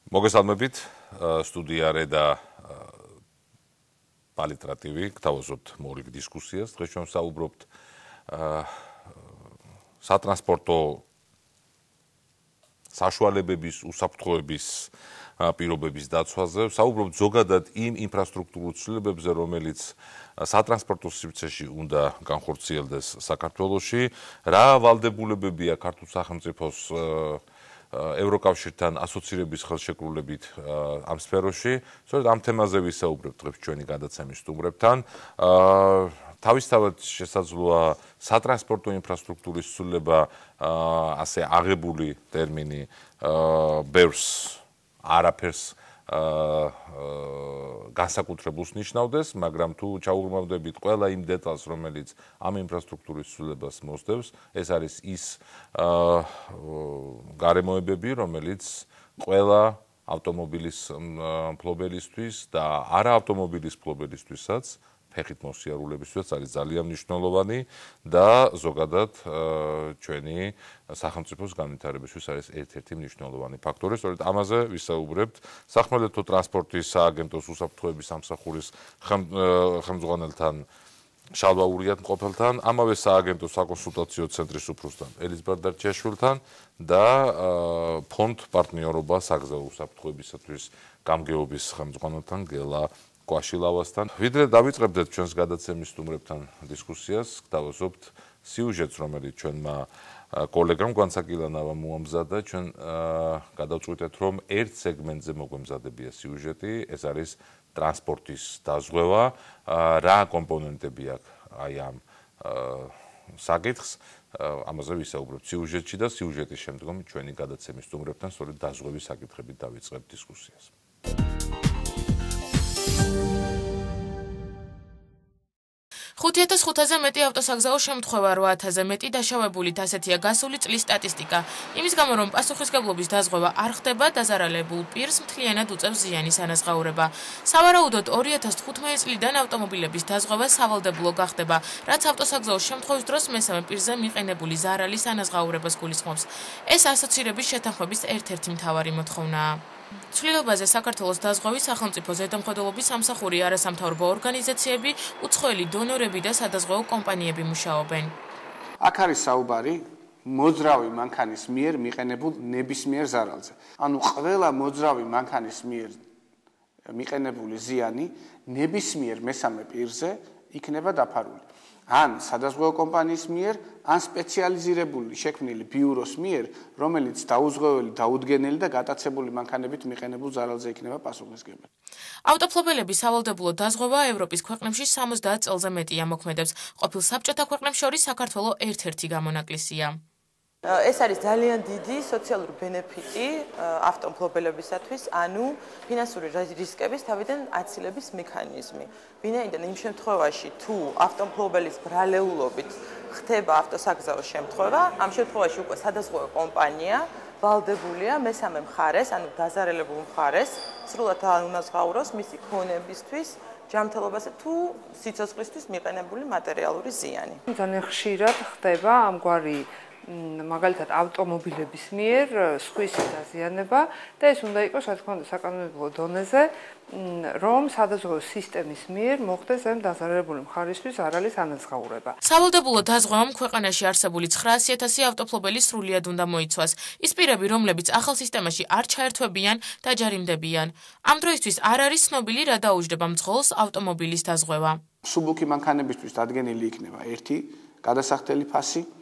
მოგესალმებით, სტუდია რედა პალიტრატივი, გთავაზობთ მორიგ დისკუსიას. დღეს ჩვენ საუბრობთ სატრანსპორტო საშუალებების, უსაფრთხოების პირობების დაცვაზე. საუბრობთ ზოგადად იმ ინფრასტრუქტურულ ცვლილებებზე, რომელიც სატრანსპორტო სივრცეში უნდა განხორციელდეს საქართველოში. რა ვალდებულებებია ქართულ სახელმწიფოს ევროკავშირთან ასოცირების ხელშეკრულებით ამ სფეროში. სწორედ ამ თემაზე ვისაუბრებთ დღეს ჩვენი გადაცემის სტუმრებთან. თავისთავად შესაძლოა სატრანსპორტო ინფრასტრუქტურის ცვლილება ასე აღებული ტერმინი ბევრს არაფერს განსაკუთრებულს ნიშნავდეს, მაგრამ თუ ჩაუღრმავდებით ყველა იმ დეტალს, რომელიც ამ ინფრასტრუქტურის ცვლილებას მოსდევს, ეს არის ის გარემოებები, რომელიც ყველა ავტომობილის მფლობელისთვის და არაავტომობილის მფლობელისთვისაც ფეხით მოსიარულებისთვის არის ძალიან მნიშვნელოვანი და ზოგადად ჩვენი სახელმწიფოს განვითარებისთვის არის ერთ-ერთი მნიშვნელოვანი ფაქტორი. სწორედ ამაზე ვისაუბრებთ სახმელეთო ტრანსპორტის სააგენტოს უსაფრთხოების სამსახურის ხელმძღვანელთან შალვა ურიათმყოფელთან, ამავე სააგენტოს საკონსულტაციო ცენტრის უფროსთან ელიზბარ დარჩიაშვილთან და ფონდ პარტნიორობა საგზაო უსაფრთხოებისათვის გამგეობის ხელმძღვანელთან გელა კვაშილავასთან. ვიდრე დავიწყებდეთ ჩვენს გადაცემის სტუმრებთან დისკუსიას, გთავაზობთ სიუჟეტს, რომელიც ჩვენმა კოლეგამ განსაკილანავამ მოამზადა. ჩვენ გადავწყვიტეთ, რომ ერთ სეგმენტზე მოგვემზადებია სიუჟეტი, ეს არის ტრანსპორტის დაზღვევა, რა კომპონენტები აქვს აი ამ საკითხს. ამაზე ვისაუბრებთ სიუჟეტში და სიუჟეტის შემდგომ ჩვენი გადაცემის სტუმრებთან სწორედ დაზღვევის საკითხებით დავიწყებთ დისკუსიას. 5500-ზე მეტი ავტოსაგზაო შემთხვევა, 8000-ზე მეტი დაშავებულით, ასეთია გასული წლის სტატისტიკა. იმის გამო, რომ პასუხისმგებლობის დაზღვევა არ ხდება, დაზარალებულ პირს მთლიანად უწევს ზიანის ანაზღაურება. სავარაუდოდ 2015 წლიდან ავტომობილების დაზღვევა სავალდებულო გახდება, რაც ავტოსაგზაოს შემთხვევის დროს მესამე პირზე მიყენებული ზარალის ანაზღაურებას გულისხმობს. ეს ასოცირების შეთანხმების ერთ-ერთი მთავარი მოთხოვნაა. ცვლილებაზე საქართველოს დაზღვევის სახელმწიფო ზედამხედველობის სამსახური, არასამთავრობო ორგანიზაციები, უცხოელი დონორები და სადაზღვეო კომპანიები მუშაობენ. აქ არის საუბარი მოძრავი მანქანის მიერ მიყენებულ ნებისმიერ ზარალზე. ანუ ყველა მოძრავი მანქანის მიერ მიყენებული ზიანი ნებისმიერ მესამე პირზე იქნება დაფარული. ან სადაზღვეო კომპანიის მიერ, ან სპეციალიზირებული შექმნილი ბიუროს მიერ, რომელიც დაუზღვეველი, დაუდგენელი და გატაცებული მანქანებით მიყენებულ ზარალზე იქნება პასუხისმგებელი. ავტოფლობელების სავალდებულო დაზღვევა ევროპის ქვეყნებში 70 წელზე მეტია მოქმედებს. ყოფილ საბჭოთა ქვეყნებს შორის საქართველო ერთ-ერთი გამონაკლისია. ეს არის ძალიან დიდი სოციალური ბენეფიტი ავტომფლობელებისათვის, ანუ ფინანსური რისკების თავიდან აცილების მექანიზმი. ვინაიდან იმ შემთხვევაში, თუ ავტომფლობელის ბრალეულობით ხდება ავტოსაგზაო შემთხვევა, ამ შემთხვევაში უკვე სადაზღვეო კომპანია ვალდებულია მესამე მხარეს, ანუ დაზარალებულ მხარეს, სრულად აუნაზღაუროს მისი ქონებისთვის, ჯანმრთელობასა თუ სიცოცხლისთვის მიყენებული მატერიალური ზიანი. ძალიან ხშირად ხდება ამგვარი მაგალითად ავტომობილების მიერ სხვისი დაზიანება და ეს უნდა იყოს, რა თქმა უნდა, საკანონმდებლო დონეზე, რომ სადაზღვეო სისტემის მიერ მოხდეს ამ დაზარალებული მხარისთვის ზარალის ანაზღაურება. სავალდებულო დაზღვევამ ქვეყანაში არსებული 900.000 ავტოფლობელი სრულიად უნდა მოიცვას. ის პირები, რომლებიც ახალ სისტემაში არ ჩაერთვებიან, დაჯარიმდებიან. ამ დროისთვის არ არის ცნობილი, რა დაუჯდება მძღოლს ავტომობილის დაზღვევა. სუბუქი მანქანებისთვის დადგენილი იქნება ერთი გადასახდელი ფასი,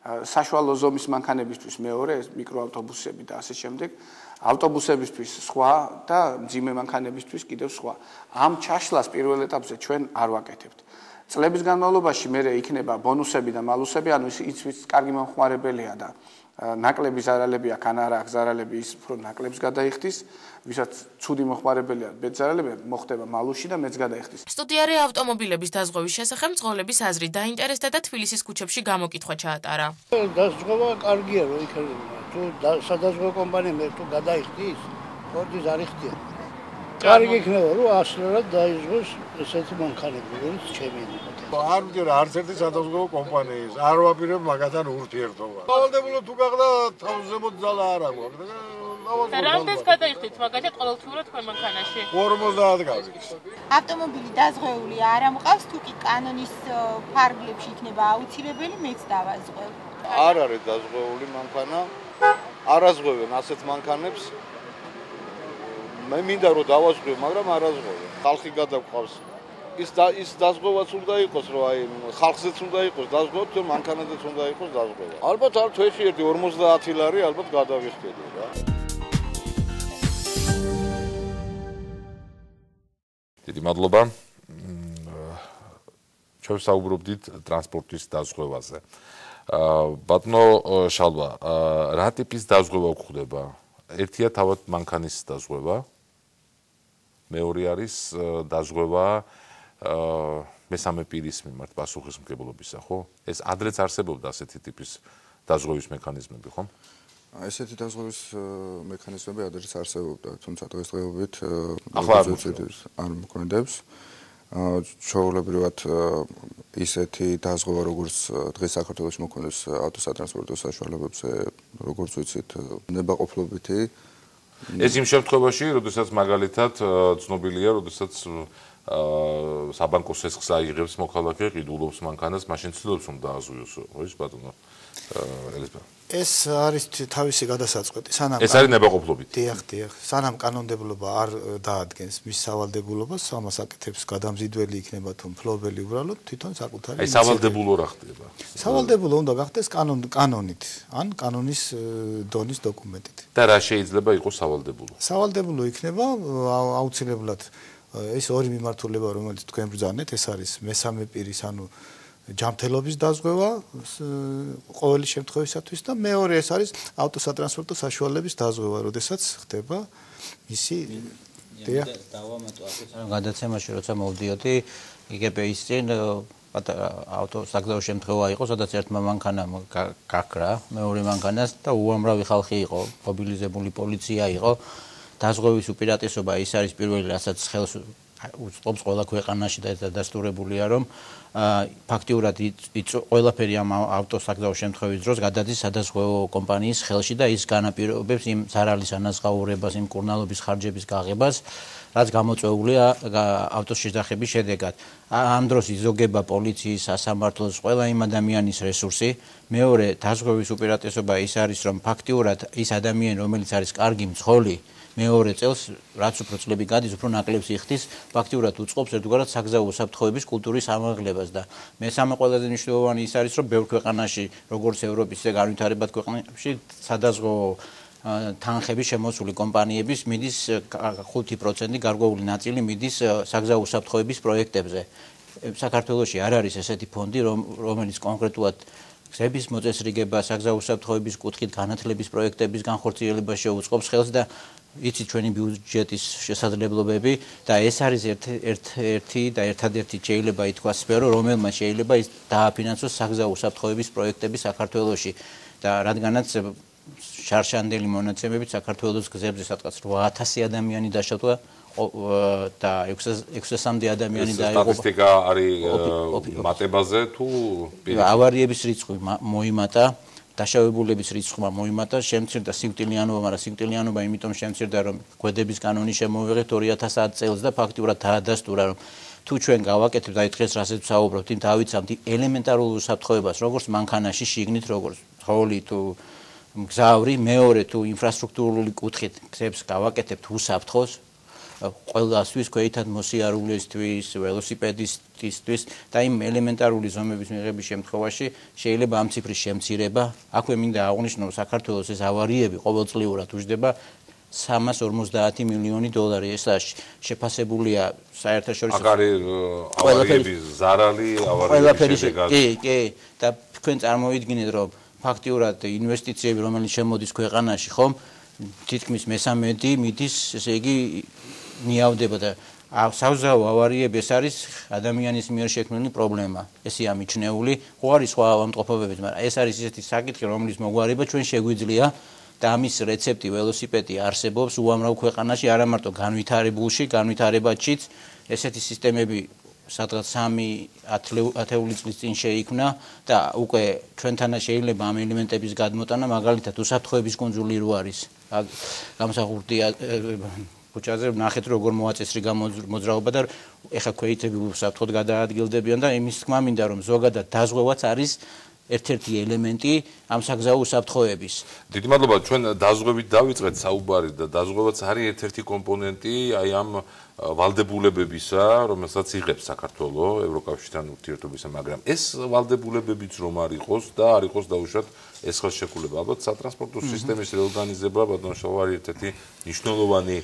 საშუალო ზომის მანქანებისთვის მეორე, მიკროავტობუსები და ასე შემდეგ, ავტობუსებისთვის სხვა და მძიმე მანქანებისთვის კიდევ სხვა. ამ ჩაშლას პირველ ეტაპზე ჩვენ არ ვაკეთებთ. წლების განმავლობაში მერე იქნება ბონუსები და მალუსები, ანუ ის ვინც კარგი მომხმარებელია და ნაკლები ზარალები აქვს, ან არა აქვს ზარალები, ის უფრო ნაკლებს გადაიხდის, ვისაც ცუდი მომხმარებელია, მეტ ზარალები მოხდება მალუში და მეტს გადაიხდის. სტუდიარე ავტომობილების დაზღვევის შესახებ მძღოლების აზრი დაინტერესდა და თბილისის ქუჩებში გამოკითხვა ჩაატარა. დაზღვევა კარგია, რომ იქნება. თუ სადაზღვეო კომპანიამ თუ გადაიხდის, ორდის არ იხდიან. კარგი იქნება, რომ ასლურად დაიზღოს ესეთი მანქანები, რომელიც ჩემი იყო. არ მგერ არც ერთი სადაზღვეო კომპანიის არ ვაპირებ მაგათან ურთიერთობა. ვალდებულო თუ გახდა თავზემოთ ძალა არ აქვს და რამდენს გადაიხდით მაგალითად ყოველთვიურად თქვენ მანქანაში? 50 გავიქს. ავტომობილი დაზღვეული არ ამყავს, თუ კი კანონის ფარგლებში იქნება აუცილებელი, მეც დავაზღვევ. არ არის დაზღვეული მანქანა. არაზღვევენ ასეთ მანქანებს. მე მინდა რომ დავაზღვევ, მაგრამ არაზღვევენ. ხალხი გადაგვყავს. ის დაზღვევაც უნდა იყოს, რომ აი ხალხზეც უნდა იყოს დაზღვევა, თუ მანქანაზეც უნდა იყოს დაზღვევა. ალბათ არ თვეში ერთი 50 ლარი ალბათ გადავიხდები რა. დიდი მადლობა. ჩვენ საუბრობდით ტრანსპორტის დაზღვევაზე. ბატონო შალვა, რა ტიპის დაზღვევა გვხდება? ერთია თავად მანქანის დაზღვევა. მეორე არის დაზღვევა მესამე პირის მიმართ პასუხისმგებლობისა, ხო? ეს ადრეც არსებობდა ასეთი ტიპის დაზღვევის მექანიზმები, ხო? ესეთი დაზღვევის მექანიზმები ადრეც არსებობდა, თუმცა დღესდღეობით არ მოქმედებს. ჩვეულებრივად ისეთი დაზღვევა, როგორც დღეს საქართველოში მოქმედებს ავტოსატრანსპორტო საშუალებებზე, როგორც ვიცით, ნებაყოფლობითი. ეს იმ შემთხვევაში, როდესაც მაგალითად ცნობილია, როდესაც საბანკო სესხს აიღებს მოქალაქე, ყიდულობს მანქანას, მაშინ ცდილობს რომ დააზღვიოს, ხო ის ბატონო? ეს არის თავისი გადასაწყვეტი, სანამ ეს არის ნებაყოფლობით. დიახ. სანამ კანონმდებლობა არ დაადგენს მის სავალდებულობას, ამას აკეთებს გადამზიდველი იქნება თუ მფლობელი უბრალოდ თვითონ საკუთარი. აი სავალდებულო რა ხდება? სავალდებულო უნდა გახდეს კანონით, ან კანონის დონის დოკუმენტით. და რა შეიძლება იყოს სავალდებულო? სავალდებულო იქნება აუცილებლად ეს ორი მიმართულება, რომელიც თქვენ ბრძანეთ, ეს არის მესამე პირის, ანუ ჯანმრთელობის დაზღვევა ყოველი შემთხვევისათვის და მეორე ეს არის ავტოსატრანსპორტო საშუალების დაზღვევა, როდესაც ხდება ისი დავამატო აქეთ გადაცემაში, როცა მოვდიოდი, იგებს წინ ავტოსაგზაო შემთხვევა იყო, სადაც ერთმა მანქანამ გაქრა, მეორე მანქანას და უამრავი ხალხი იყო, მობილიზებული პოლიცია იყო. დაზღვევის უპირატესობა ის არის პირველი, რასაც ხელს უწყობს ყველა ქვეყანაში და ეს დადასტურებულია, რომ ფაქტიურად ყველაფერი ამ ავტოსაგზაო შემთხვევის დროს გადადის სადაზღვევო კომპანიის ხელში და ის განაპირობებს იმ ზარალის ანაზღაურებას, იმ კურნალობის ხარჯების გაღებას, რაც გამოწვეულია ავტოს შესახების შედეგად. ამ დროს იზოგება პოლიციის, სასამართლოს, ყველა იმ ადამიანის რესურსი. მეორე, დაზღვევის უპირატესობა ის არის, რომ ფაქტიურად ის ადამიანი, რომელიც არის კარგი მძღოლი, მეორე წელს, რაც უფრო წლები გადის, უფრო ნაკლებს იხდის, ფაქტიურად უწყობს ერთგვარად საგზაო უსაფრთხოების კულტურის ამაღლებას და მესამე ყველაზე მნიშვნელოვანი ის არის, რომ ბევრ ქვეყანაში, როგორც ევროპის, ისე განვითარებად ქვეყნებში, სადაზღვეო თანხების შემოსული კომპანიების მიდის 5% გარკვეული ნაწილი მიდის საგზაო უსაფრთხოების პროექტებზე. საქართველოში არ არის ესეთი ფონდი, რომელიც კონკრეტულად გზების მოწესრიგება, საგზაო უსაფრთხოების კუთხით განათლების პროექტების განხორციელებას შეუწყობს ხელს და იცით ჩვენი ბიუჯეტის შესაძლებლობები და ეს არის ერთი და ერთადერთი შეიძლება ითქვას სფერო, რომელმაც შეიძლება ის დააფინანსოს საგზაო უსაფრთხოების პროექტები საქართველოში და რადგანაც შარშანდელი მონაცემებით საქართველოს გზებზე სადღაც 8000 ადამიანი დაშავდა და 600-მდე ადამიანი დაიღუპა. სტატისტიკა არის მატებაზე თუ ავარიების რიცხვი მოიმატა, დაშავებულების რიცხვმა მოიმატა, შემცირდა სიკვდილიანობა, მაგრამ სიკვდილიანობა იმიტომ შემცირდა, რომ გვედების კანონი შემოვიღეთ 2010 წელს და ფაქტიურად დაადასტურა, რომ თუ ჩვენ გავაკეთებთ აი დღეს რასაც ვსაუბრობთ, იმ დავიცავთ ელემენტარულ უსაფრთხოებას, როგორც მანქანაში შიგნით, როგორც თოვლი თუ მგზავრი, მეორე თუ ინფრასტრუქტურული კუთხით გზებს გავაკეთებთ უსაფრთხოს, ყველასთვის, ქვეითად მოსიარულესთვის, ველოსიპედისტისთვის და იმ ელემენტარული ზომების მიღების შემთხვევაში შეიძლება ამ ციფრის შემცირება. აქვე მინდა აღვნიშნო, საქართველოს ეს ავარიები ყოველწლიურად უჯდება 350 მილიონი დოლარი. ეს შეფასებულია საერთაშორისო ავარიების ზარალი, ავარიების შედეგად. კი, და თქვენ წარმოიდგინეთ, რომ ფაქტიურად ინვესტიციები, რომელიც შემოდის ქვეყანაში, ხომ, თითქმის მესამედი მიდის, ესე იგი ნიავდება და საგზაო ავარიები ეს არის ადამიანის მიერ შექმნილი პრობლემა. ესეა მიჩნეული, ხო არის სხვა ავადმყოფობებიც, მაგრამ ეს არის ისეთი საკითხი, რომლის მოგვარება ჩვენ შეგვიძლია და ამის რეცეპტი ველოსიპედი არსებობს უამრავ ქვეყანაში, არა მარტო განვითარებულში, განვითარებადშიც ესეთი სისტემები სადღაც 3-10 წლის წინ შეიქმნა და უკვე ჩვენთანა შეიძლება ამ ელემენტების გადმოტანა, მაგალითად უსაფრთხოების კუნძული რო არის გამოსახურდია ქუჩაზე ნახეთ როგორ მოაწესრი გამოძრაობა და ეხა ქვეითები უსაფრთხოდ გადაადგილდებიან და იმის თქმა მინდა რომ ზოგადად დაზღვევაც არის ერთ-ერთი ელემენტი ამ საგზაო უსაფრთხოების. დიდი მადლობა, ჩვენ დაზღვევით დავიწყეთ საუბარი და დაზღვევაც არის ერთ-ერთი კომპონენტი აი ამ ვალდებულებებისა, რომელსაც იღებს საქართველოს ევროკავშირთან ურთიერთობისა, მაგრამ ეს ვალდებულებებიც რომ არ იყოს და არ იყოს დაუშვათ ეს ხელშეკრულება. ალბათ სატრანსპორტო სისტემის რეორგანიზება ბატონ შავარი ერთ-ერთი მნიშვნელოვანი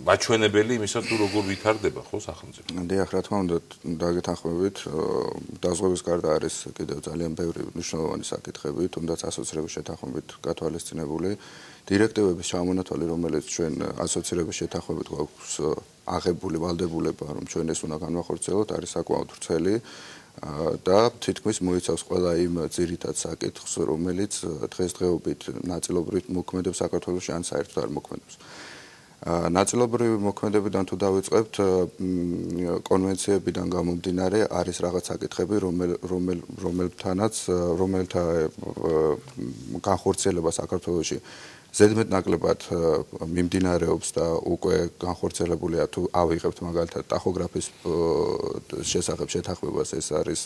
მაჩვენებელი იმისა თუ როგორ ვითარდება ხო სახელმწიფო. დიახ, რა თქმა უნდა, დაგეთანხმებით, დაზღვევის გარდა არის კიდევ ძალიან ბევრი მნიშვნელოვანი საკითხები, თუნდაც ასოცირების შეთანხმებით გათვალისწინებული დირექტივების ჩამონათვალი, რომელიც ჩვენ ასოცირების შეთანხმებით გვაქვს აღებული ვალდებულება, რომ ჩვენ ეს უნდა განვახორციელოთ, არის საკმაოდ ვრცელი და თითქმის მოიცავს ყველა იმ ძირითად საკითხს, რომელიც დღესდღეობით ნაწილობრივ მოქმედებს საქართველოში ან საერთოდ არ მოქმედებს. ნაწილობრივი მოქმედებიდან თუ დავიწყებთ, კონვენციებიდან გამომდინარე არის რაღაც საკითხები, რომელთა განხორციელება საქართველოში ზედმეტ ნაკლებად მიმდინარეობს და უკვე განხორციელებულია თუ ავიღებთ მაგალითად ტახოგრაფის შესახებ შეთანხმებას, ეს არის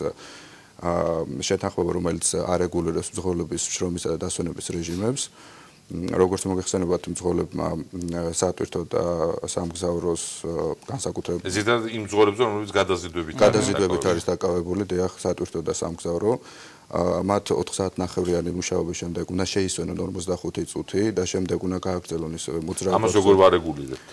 შეთანხმება, რომელიც არეგულირებს მძღოლების შრომისა და დასვენების რეჟიმებს. როგორც მოგეხსენებათ, მძღოლებმა სატვირთო და სამგზავროს განსაკუთრებით ზედმეტ იმ მძღოლებზე, რომლებიც გადაზიდვებით არის დაკავებული, დიახ, სატვირთო და სამგზავრო. მათ 4 საათნახევრიანი მუშაობის შემდეგ უნდა შეისვენონ 45 წუთი და შემდეგ უნდა გააგრძელონ ისევე მოძრაობა. ამას როგორ ვარეგულირებთ?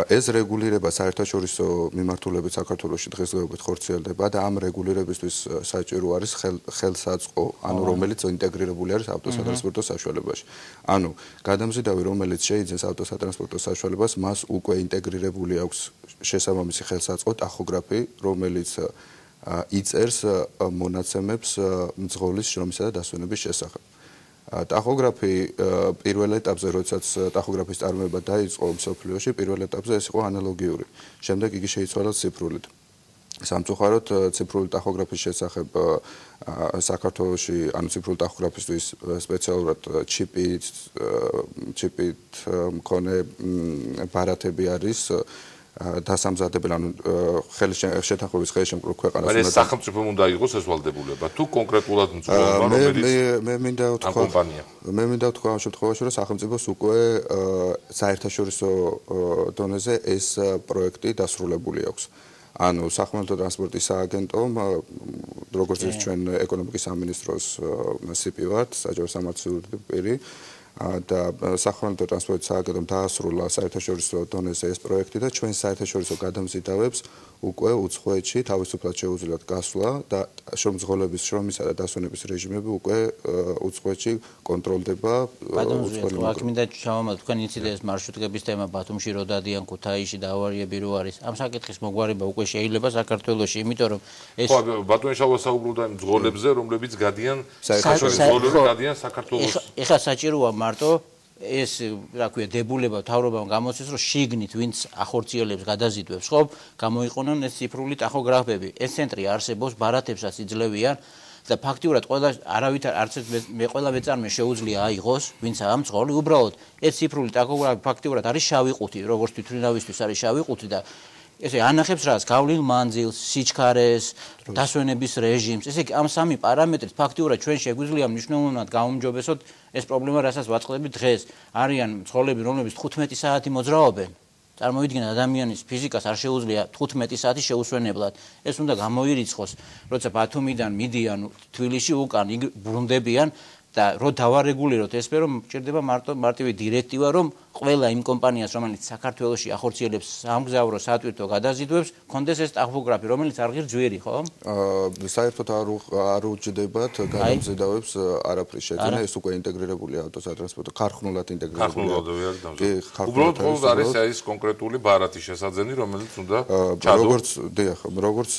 ეს რეგულირება საერთაშორისო მიმართულებით საქართველოში დღესდღეობით ხორციელდება და ამ რეგულირებისთვის საჭირო არის ხელსაწყო, ანუ რომელიც ინტეგრირებული არის ავტოსატრანსპორტო საშუალებაში. ანუ გადამზიდავი, რომელიც შეიძენს ავტოსატრანსპორტო საშუალებას, მას უკვე ინტეგრირებული აქვს შესაბამისი ხელსაწყო ტახოგრაფი, რომელიც იწერს მონაცემებს მძღოლის შრომისა და დასვენების შესახებ. ტახოგრაფი პირველ ეტაპზე, როდესაც ტახოგრაფის წარმოება დაიწყო მსოფლიოში, პირველ ეტაპზე ეს იყო ანალოგიური. შემდეგ იგი შეიცვალა ციფრულით. სამწუხაროდ ციფრული ტახოგრაფის შესახებ საქართველოში, ანუ ციფრული ტახოგრაფისთვის სპეციალურად ჩიპით მქონე ბარათები არის დასამზადებელი, ანუ შეთანხმების ხელშემკრულ ქვეყანას უნდა ეს სახელმწიფომ უნდა იყოს ეს ვალდებულება თუ კონკრეტულად მძღოლმა რომელიც მე მინდა ვთქვა ამ შემთხვევაში, რომ სახელმწიფოს უკვე საერთაშორისო დონეზე ეს პროექტი დასრულებული აქვს. ანუ სახმელეთო ტრანსპორტის სააგენტომ, როგორც ჩვენ ეკონომიკის სამინისტროს CP ვართ, საჯარო სამართლიანი პირი და სახმელეთო ტრანსპორტის სააგენტომ დაასრულა საერთაშორისო დონეზე ეს პროექტი და ჩვენ საერთაშორისო გადამზიდავებს უკვე უცხოეთში თავისუფლად შეუძლიათ გასვლა და შრომძღოლების შრომისა და დასვენების რეჟიმები უკვე უცხოეთში კონტროლდება. აქ მინდა ჩავამატო თქვენ ინციდენტის მარშრუტების თემა ბათუმში რო დადიან, ქუთაისში და ავარიები რო არის. ამ საკითხის მოგვარება უკვე შეიძლება საქართველოში, იმიტომ რომ ეს ბათუმში საუბრობდა იმ მძღოლებზე, რომლებიც გადიან საქართველოს. ეხლა საჭიროა მარტო ეს რა ქვია დებულება თავრობამ გამოცეს, რომ შიგნით ვინც ახორციელებს გადაზიდვებს, ხო, გამოიყენონ ეს ციფრული ტახოგრაფები. ეს ცენტრი არსებობს, ბარათებსაც იძლევიან და ფაქტიურად ყველა არავითარ არც მე ყველა მეწარმე შეუძლია აიღოს, ვინც ამ მძღოლი, უბრალოდ ეს ციფრული ტახოგრაფი ფაქტიურად არის შავი ყუთი, როგორც თვითმფრინავისთვის არის შავი ყუთი და ესე ანახებს რაც გავლილ მანძილს, სიჩქარეს, დასვენების რეჟიმს. ესე იგი ამ სამი პარამეტრით ფაქტიურად ჩვენ შეგვიძლია მნიშვნელოვნად გაუმჯობესოთ ეს პრობლემა, რასაც ვაწყდებით დღეს. არიან მძღოლები, რომლებიც 15 საათი მოძრაობენ. წარმოვიდგინეთ, ადამიანის ფიზიკას არ შეუძლია 15 საათი შეუსვენებლად. ეს უნდა გამოირიცხოს, როცა ბათუმიდან მიდიან თბილისში უკან ბრუნდებიან და რო დავარეგულიროთ ეს სფერო, მჭირდება მარტივი დირექტივა, რომ ყველა იმ კომპანიას, რომელიც საქართველოში ახორციელებს სამგზავრო სატვირთო გადაზიდვებს, კონდეს ეს ტახოგრაფი, რომელიც არ ღირს ძვირი, ხო? საერთოდ არ უჯდებათ გადამზიდავებს არაფრის შეძენა, ეს უკვე ინტეგრირებულია ავტოსატრანსპორტო, ქარხნულად ინტეგრირებულია. უბრალოდ ყოველდღე არის ეს კონკრეტული ბარათი შესაძენი, რომელიც უნდა ჩადოს. როგორც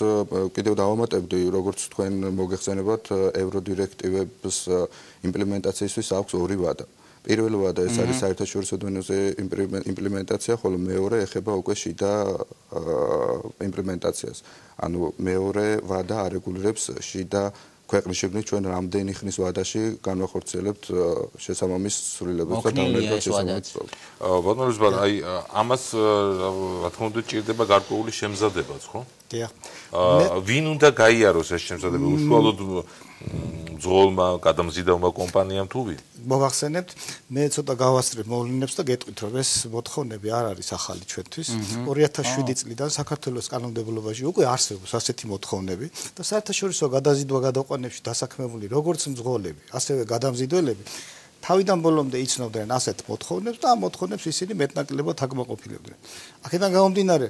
კიდევ დავამატებდი, როგორც თქვენ მოგეხსენებათ, ევროდირექტივების იმპლემენტაციისთვის აქვს ორი ვადა. პირველი ვადა ეს არის საერთაშორისო დონეზე იმპლემენტაცია, ხოლო მეორე ეხება უკვე შიდა იმპლემენტაციას. ანუ მეორე ვადა არეგულირებს შიდა ქვეყნის შიგნით ჩვენ რამდენი ხნის ვადაში განვახორციელებთ შესაბამის ცვლილებას და მოქნილია ეს ვადაც. ბატონო ზბარ, აი ამას რა თქმა უნდა ჭირდება გარკვეული შემზადებაც, ხო? დიახ. ვინ უნდა გაიაროს ეს შემზადება? უშუალოდ მძღოლმა, გადამზიდავმა კომპანიამ თუ ვინ? მოგახსენებთ, მე ცოტა გავასწრებ მოვლენებს და გეტყვით, რომ ეს მოთხოვნები არ არის ახალი ჩვენთვის. 2007 წლიდან საქართველოს კანონმდებლობაში უკვე არსებობს ასეთი მოთხოვნები და საერთაშორისო გადაზიდვა გადაყვანებში დასაქმებული როგორც მძღოლები, ასევე გადამზიდველები თავიდან ბოლომდე იცნობდნენ ასეთ მოთხოვნებს და ამ მოთხოვნებს ისინი მეტნაკლებად აკმაყოფილებდნენ. აქედან გამომდინარე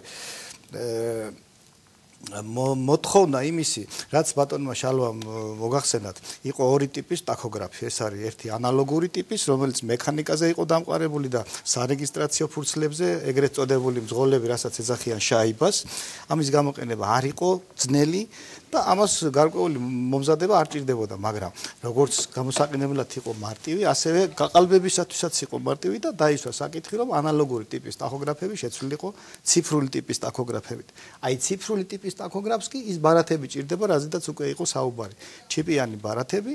მოთხოვნა იმისი, რაც ბატონმა შალვამ მოგახსენათ, იყო ორი ტიპის ტაქოგრაფი. ეს არის ერთი ანალოგური ტიპის, რომელიც მექანიკაზე იყო დამყარებული და სარეგისტრაციო ფურცლებზე, ეგრეთ წოდებული მძღოლები, რასაც ეძახიან შაიბას, ამის გამოყენება არ იყო ძნელი და ამას გარკვეული მომზადება არ ჭირდებოდა, მაგრამ როგორც გამოსაყენებლად იყო მარტივი, ასევე გაყალბებისათვისაც იყო მარტივი და დაისვა საკითხი, რომ ანალოგური ტიპის ტაქოგრაფები შეცვლილიყო ციფრული ტიპის ტაქოგრაფებით. აი ციფრული ტიპის ტაქოგრაფს კი ის ბარათები ჭირდება, რაზედაც უკვე იყო საუბარი. ჩიპიანი ბარათები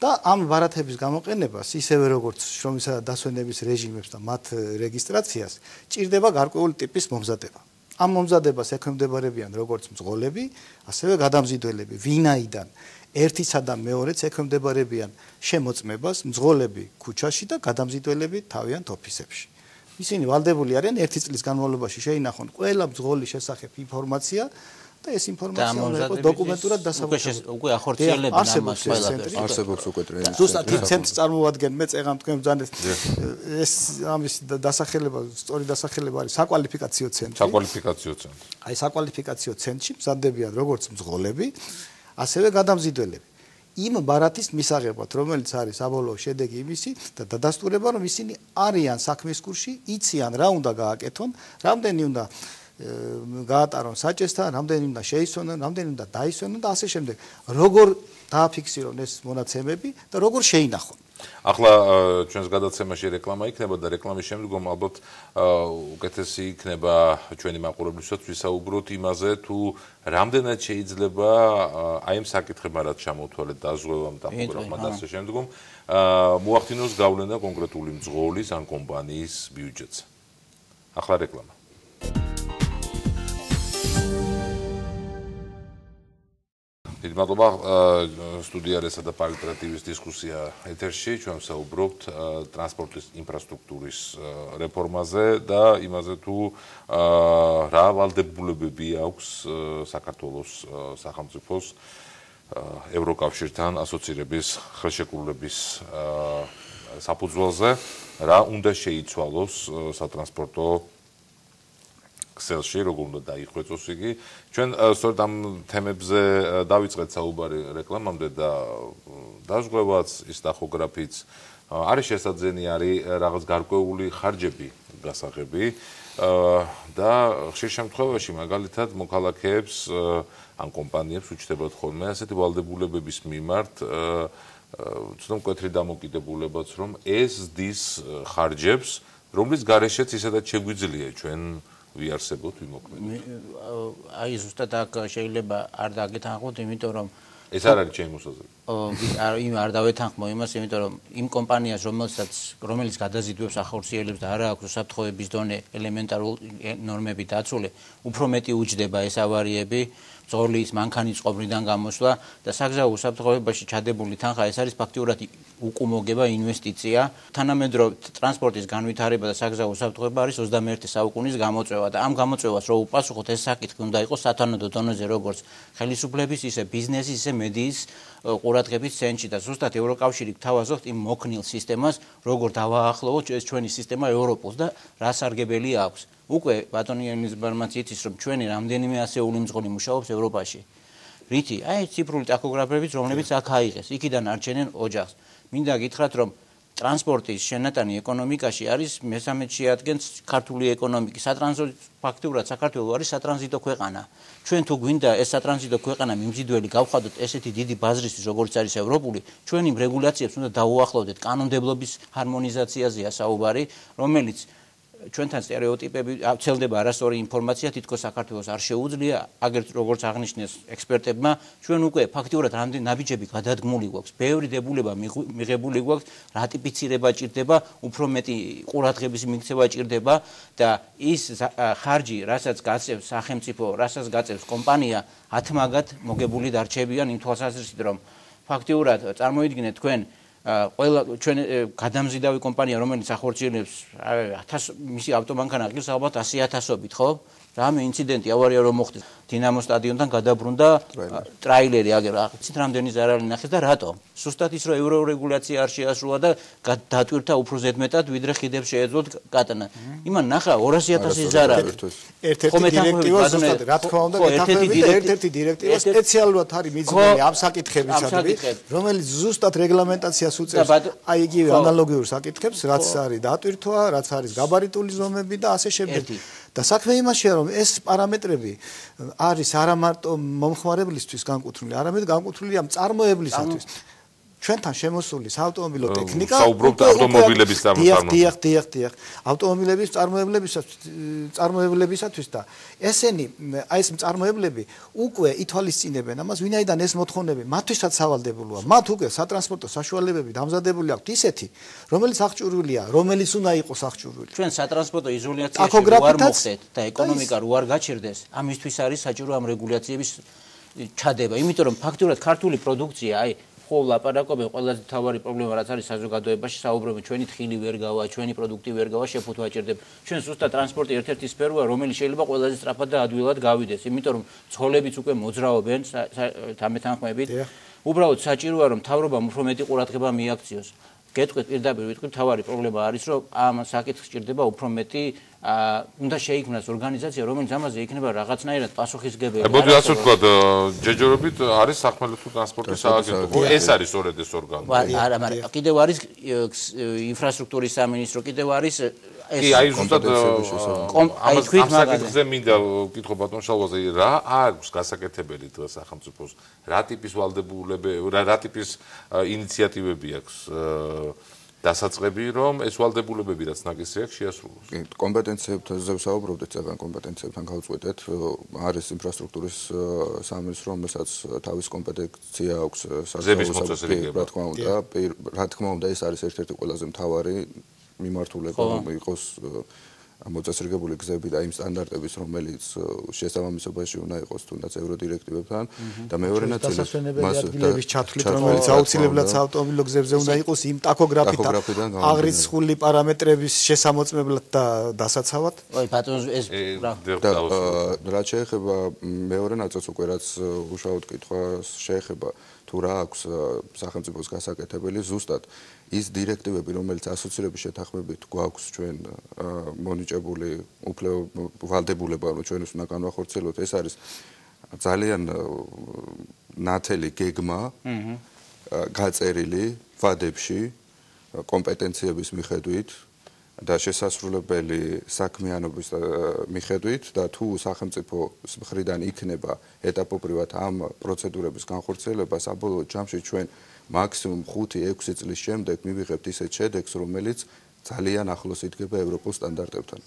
და ამ ბარათების გამოყენებას, ისევე როგორც შრომისა და დასვენების რეჟიმებს და მათ რეგისტრაციას, ჭირდება გარკვეული ტიპის მომზადება. ამ მომზადებას ექვემდებარებიან როგორც მძღოლები, ასევე გადამზიდველები, ვინაიდან ერთისა და მეორეც ექვემდებარებიან შემოწმებას მძღოლები ქუჩაში და გადამზიდველები თავიანთ ოფისებში. ისინი ვალდებული არიან 1 წლის განმავლობაში შეინახონ ყველა მძღოლის შესახებ ინფორმაცია და ეს ინფორმაცია უნდა იყოს დოკუმენტურად დასაბუთებული. უკვე ახორციელებენ ამას ყველაფერს. არსებობს უკვე ტრენინგი. ზუსტად იმ ცენტრს წარმოადგენენ, მე წეღან თქვენ ბრძანეთ ეს ამის დასახელება, სწორი დასახელება არის საკვალიფიკაციო ცენტრი. საკვალიფიკაციო ცენტრი. აი საკვალიფიკაციო ცენტრში მზადდებიან როგორც მძღოლები, ასევე გადამზიდველები. იმ ბარათის მისაღებად, რომელიც არის საბოლოო შედეგი იმისი და დადასტურება, რომ ისინი არიან საქმის კურსში, იციან რა უნდა გააკეთონ, რამდენი უნდა გაატარონ საჭესთან, რამდენი უნდა შეისვენონ, რამდენი უნდა დაისვენონ და ასე შემდეგ. როგორ დააფიქსირონ ეს მონაცემები და როგორ შეინახონ. ახლა ჩვენს გადაცემაში რეკლამა იქნება და რეკლამის შემდგომ ალბათ უკეთესი იქნება ჩვენი მაყურებლისათვის ვისაუბროთ იმაზე, თუ რამდენად შეიძლება აი ამ საკითხებმა რაც ჩამოთვალეთ დაზღვევამ ტაქოგრაფმა და ასე შემდგომ მოახდინოს გავლენა კონკრეტული მძღოლის ან კომპანიის ბიუჯეტზე. ახლა რეკლამა. დიდი მადლობა სტუდია რესა და პალიტრატივის დისკუსია ეთერში. ჩვენ ვსაუბრობთ ტრანსპორტის ინფრასტრუქტურის რეფორმაზე და იმაზე თუ რა ვალდებულებები აქვს საქართველოს სახელმწიფოს ევროკავშირთან ასოცირების ხელშეკრულების საფუძველზე, რა უნდა შეიცვალოს სატრანსპორტო ქსელში, როგორ უნდა დაიხვეწოს იგი. ჩვენ სწორედ ამ თემებზე დავიწყეთ საუბარი რეკლამამდე და დაზღვევაც, ის ტახოგრაფიც არის შესაძენი, არის რაღაც გარკვეული ხარჯები გასაღები და ხშირ შემთხვევაში მაგალითად მოქალაქეებს ან კომპანიებს უჩნდებათ ხოლმე ასეთი ვალდებულებების მიმართ ცოტა მკვეთრი დამოკიდებულებაც, რომ ეს ზრდის ხარჯებს, რომლის გარეშეც ისედაც შეგვიძლია ჩვენ ვიარსებოთ, ვიმოქმედოთ. აი ზუსტად აქ შეიძლება არ დაგეთანხმოთ, იმიტომ რომ ეს არ არის ჩემი მოსაზრება. იმ არ დავეთანხმო იმას, იმიტომ რომ იმ კომპანიას, რომელიც გადაზიდვებს ახორციელებს და არ აქვს უსაფრთხოების დონე ელემენტარული ნორმები დაცული, უფრო მეტი უჯდება ეს ავარიები, მძღოლის მანქანის ყობრიდან გამოსვლა და საგზაო უსაფრთხოებაში ჩადებული თანხა ეს არის ფაქტიურად უკუმოგება ინვესტიცია. თანამედროვე ტრანსპორტის განვითარება და საგზაო უსაფრთხოება არის 21 საუკუნის გამოწვევა და ამ გამოწვევას რო უპასუხოთ, ეს საკითხი უნდა იყოს სათანადო დონეზე როგორც ხელისუფლების, ისე ბიზნესის, ისე მედიის ყურადღების ცენტრში და ზუსტად ევროკავშირი გთავაზობთ იმ მოქნილ სისტემას, როგორ დავაახლოვოთ ეს ჩვენი სისტემა ევროპულს და რა სარგებელი აქვს. უკვე ბატონი ელიზბარმაც იცის, რომ ჩვენი რამდენიმე ასეული მძღოლი მუშაობს ევროპაში. რითი? აი ციფრული ტაქოგრაფებით, რომლებიც აქ აიღეს, იქიდან არჩენენ ოჯახს. მინდა გითხრათ, რომ ტრანსპორტის შენატანი ეკონომიკაში არის მესამედ შეადგენს ქართული ეკონომიკის. სატრანზიტო ფაქტიურად საქართველო არის სატრანზიტო ქვეყანა. ჩვენ თუ გვინდა ეს სატრანზიტო ქვეყანა მიმზიდველი გავხადოთ ესეთი დიდი ბაზრისთვის, როგორც არის ევროპული, ჩვენ იმ რეგულაციებს უნდა დაუახლოვდეთ. კანონმდებლობის ჰარმონიზაციაზეა საუბარი, რომელიც ჩვენთან стереოტიპები ვრცელდება არასწორი ინფორმაცია თითქოს საქართველოს არ შეუძლია აგერც როგორც აღნიშნეს ექსპერტებმა ჩვენ უკვე ფაქტიურად რამდენი ნაბიჯები გადადგმული გვაქვს ბევრი დებულება მიღებული გვაქვს რატიფიცირება ჭირდება უფრო მეტი ყურადღების მიქცევა ჭირდება და ის ხარჯი რასაც გაწევს სახელმწიფო რასაც გაწევს კომპანია ათმაგად მოგებული დარჩებიან იმ თვალსაზრისით რომ ფაქტიურად წარმოიდგინეთ თქვენ ყველა ჩვენ გადამზიდავი კომპანია რომელიც ახორციელებს 1000 მისი ავტომანქანა ღირს ალბათ 100,000-ობით ხო რამე ინციდენტი ავარია რომ მოხდეს დინამო სტადიონთან გადაბრუნდა ტრაილერი აგერ იცით რამდენი ზარალი ნახეს და რატო სუსტად ის რომ ევრორეგულაცია არ შეასრულა და დატვირთა უფრო ზედმეტად ვიდრე ხიდებს შეეძლოთ გატანა იმან ნახა 200,000 ზარალი ერთ-ერთი დირექტივა ზუსტად რა თქმა უნდა გეთახმებით ერთ-ერთი დირექტივა სპეციალურად არის მიძღვნილი ამ საკითხებისადმი რომელიც ზუსტად რეგლამენტაციას უწევს აი იგივე ანალოგიურ საკითხებს რაც არის დატვირთვა რაც არის გაბარიტული ზომები და ასე შემდეგ და საქმე იმაშია რომ ეს პარამეტრები არის არა მარტო მომხმარებლისთვის განკუთვნილი, არამედ განკუთვნილია მწარმოებლისათვის. ჩვენთან შემოსული საავტომობილო ტექნიკა საუბრობთ ავტომობილების დიახ. ავტომობილების წარმოებლებისათვის და ესენი აი ეს მწარმოებლები უკვე ითვალისწინებენ ამას, ვინაიდან ეს მოთხოვნები მათთვისაც სავალდებულოა. მათ უკვე სატრანსპორტო საშუალებები დამზადებული აქვთ ისეთი, რომელიც აღჭურვილია, რომელიც უნდა იყოს აღჭურვილი. ჩვენ სატრანსპორტო იზოლაციაში ვარ მოხდეთ და ეკონომიკა რო არ გაჩერდეს, ამისთვის არის საჭირო ამ რეგულაციების ჩადება, იმიტომ რომ ფაქტურად ქართული პროდუქცია აი ხო ლაპარაკობენ ყველაზე მთავარი პრობლემა რაც არის საზოგადოებაში საუბრობენ ჩვენი თხილი ვერ გავა, ჩვენი პროდუქტი ვერ გავა, შეფუთვა ჭირდება. ჩვენ ზუსტად ტრანსპორტი ერთ-ერთი სფეროა, რომელიც შეიძლება ყველაზე სწრაფად და ადვილად გავიდეს, იმიტომ რომ ცხოველებიც უკვე მოძრაობენ თამეთანხმებით. უბრალოდ საჭიროა რომ მთავრობამ უფრო მეტი ყურადღება მიაქციოს. გეტყვით პირდაპირ ვიტყვით, თავარი პრობლემა არის რომ ამ საკითხს ჭირდება უფრო მეტი უნდა შეიქმნას ორგანიზაცია, რომელიც ამაზე იქნება რაღაცნაირად პასუხისმგებელი. მოდი ასე ვთქვათ, ჯეჯორობით არის სახმელეთო ტრანსპორტის სააგენტო. ეს არის სწორედ ეს ორგანო. არა, მაგრამ კიდევ არის ინფრასტრუქტურის სამინისტრო, კიდევ არის კი, აი ზუსტად ამას საკითხზე მინდა ვკითხო ბატონ შალვაზე, რა აქვს გასაკეთებელი დღეს სახელმწიფოს, რა ტიპის ვალდებულებები, რა ტიპის ინიციატივები აქვს დასაწყები რომ ეს ვალდებულებები რაც ნაგზი აქვს შეასრულოს. კომპეტენციებზე ვსაუბრობდით, წეგან კომპეტენციებთან გავწყვეტეთ, არის ინფრასტრუქტურის სამინისტრო, რომელსაც თავის კომპეტენცია აქვს საზღვაო, რა თქმა უნდა, ეს არის ერთ-ერთი ყველაზე მთავარი მიმართულება, რომ იყოს მოწესრიგებული გზები და იმ სტანდარტების, რომელიც შესაბამისობაში უნდა იყოს თუნდაც ევროდირექტივებთან და მეორე ნაწილი მას ადგილების ჩათვლით, რომელიც აუცილებლად საავტომობილო გზებზე უნდა იყოს იმ ტაქოგრაფიდან აღრიცხული პარამეტრების შესამოწმებლად და დასაცავად. აი ბატონო ეს რა შეეხება მეორე ნაწილს უკვე რაც უშუალოდ კითხვას შეეხება თუ რა აქვს სახელმწიფოს გასაკეთებელი ზუსტად ის დირექტივები, რომელიც ასოცირების შეთანხმებით გვაქვს ჩვენ მონიჭებული ვალდებულება, რომ ჩვენს უნდა განვახორციელოთ, ეს არის ძალიან ნათელი გეგმა გაწერილი ვადებში კომპეტენციების მიხედვით და შესასრულებელი საქმიანობის მიხედვით და თუ სახელმწიფოს მხრიდან იქნება ეტაპობრივად ამ პროცედურების განხორციელება, საბოლოო ჯამში ჩვენ მაქსიმუმ 5-6 წლის შემდეგ მივიღებთ ისეთ შედეგს, რომელიც ძალიან ახლოს იდგება ევროპულ სტანდარტებთან.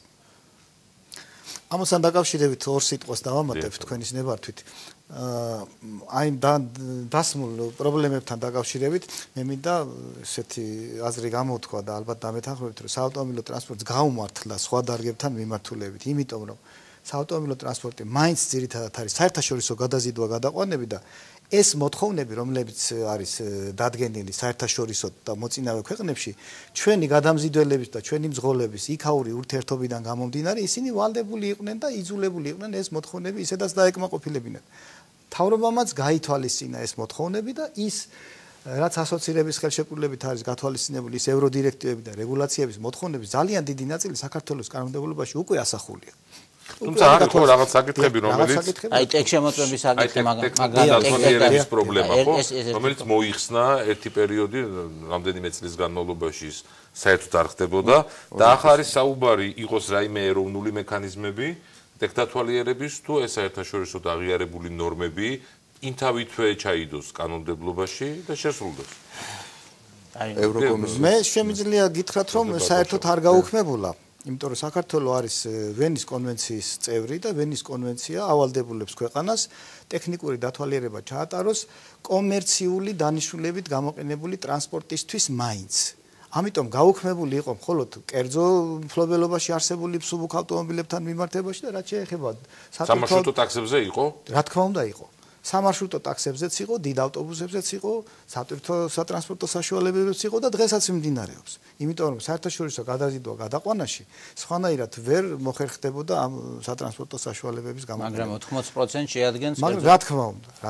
ამასთან დაკავშირებით ორ სიტყვას დავამატებ თქვენის ნებართვით. აი დასმულ პრობლემებთან დაკავშირებით მე მინდა ესეთი აზრი გამოვთქვა და ალბათ დამეთანხმებით, რომ საავტომობილო ტრანსპორტს გაუმართლა სხვა დარგებთან მიმართულებით, იმიტომ რომ საავტომობილო ტრანსპორტი მაინც ძირითადად არის საერთაშორისო გადაზიდვა გადაყვანები და ეს მოთხოვნები, რომლებიც არის დადგენილი საერთაშორისო და მოწინავე ქვეყნებში, ჩვენი გადამზიდველების და ჩვენი მძღოლების იქაური ურთიერთობიდან გამომდინარე, ისინი ვალდებული იყვნენ და იძულებული იყვნენ ეს მოთხოვნები ისედაც დაეკმაყოფილებინათ. თავრობამაც გაითვალისწინა ეს მოთხოვნები და ის რაც ასოცირების ხელშეკრულებით არის გათვალისწინებული ის ევროდირექტივები და რეგულაციების მოთხოვნების ძალიან დიდი ნაწილი საქართველოს კანონმდებლობაში უკვე ასახულია. თუმცა არის ხო რაღაც საკითხები, რომელიც აი ტექშემოწმების საკითხი, მაგრამ პრობლემა ხო, რომელიც მოიხსნა ერთი პერიოდი რამდენიმე წლის განმავლობაში საერთოდ არ ხდებოდა და ახლა არის საუბარი იყოს რაიმე ეროვნული მექანიზმები ტექდათვალიერების თუ ეს საერთაშორისო აღიარებული ნორმები ინთავითვე ჩაიდოს კანონმდებლობაში და შესრულდეს. მე შემიძლია გითხრათ, რომ საერთოდ არ გაუქმებულა იმიტომ რომ საქართველოს არის ვენის კონვენციის წევრი და ვენის კონვენცია ავალდებულებს ქვეყანას ტექნიკური დათვალიერება ჩაატაროს კომერციული დანიშნულებით გამოყენებული ტრანსპორტისთვის მაინც. ამიტომ გაუქმებული იყო მხოლოდ კერძო მფლობელობაში არსებული მსუბუქ ავტომობილებთან მიმართებაში და რაც შეეხება სამარშრუტო ტაქსებზე იყო? რა თქმა უნდა იყო. სამარშრუტო ტაქსებზეც იყო, დიდ ავტობუსებზეც იყო, სატვირთო სატრანსპორტო საშუალებებზეც იყო და დღესაც მიმდინარეობს. იმიტომ რომ საერთაშორისო გადაზიდვა გადაყვანაში სხვანაირად ვერ მოხერხდებოდა ამ სატრანსპორტო საშუალებების გამოყენება. მაგრამ 80% შეადგენს მაგრამ რა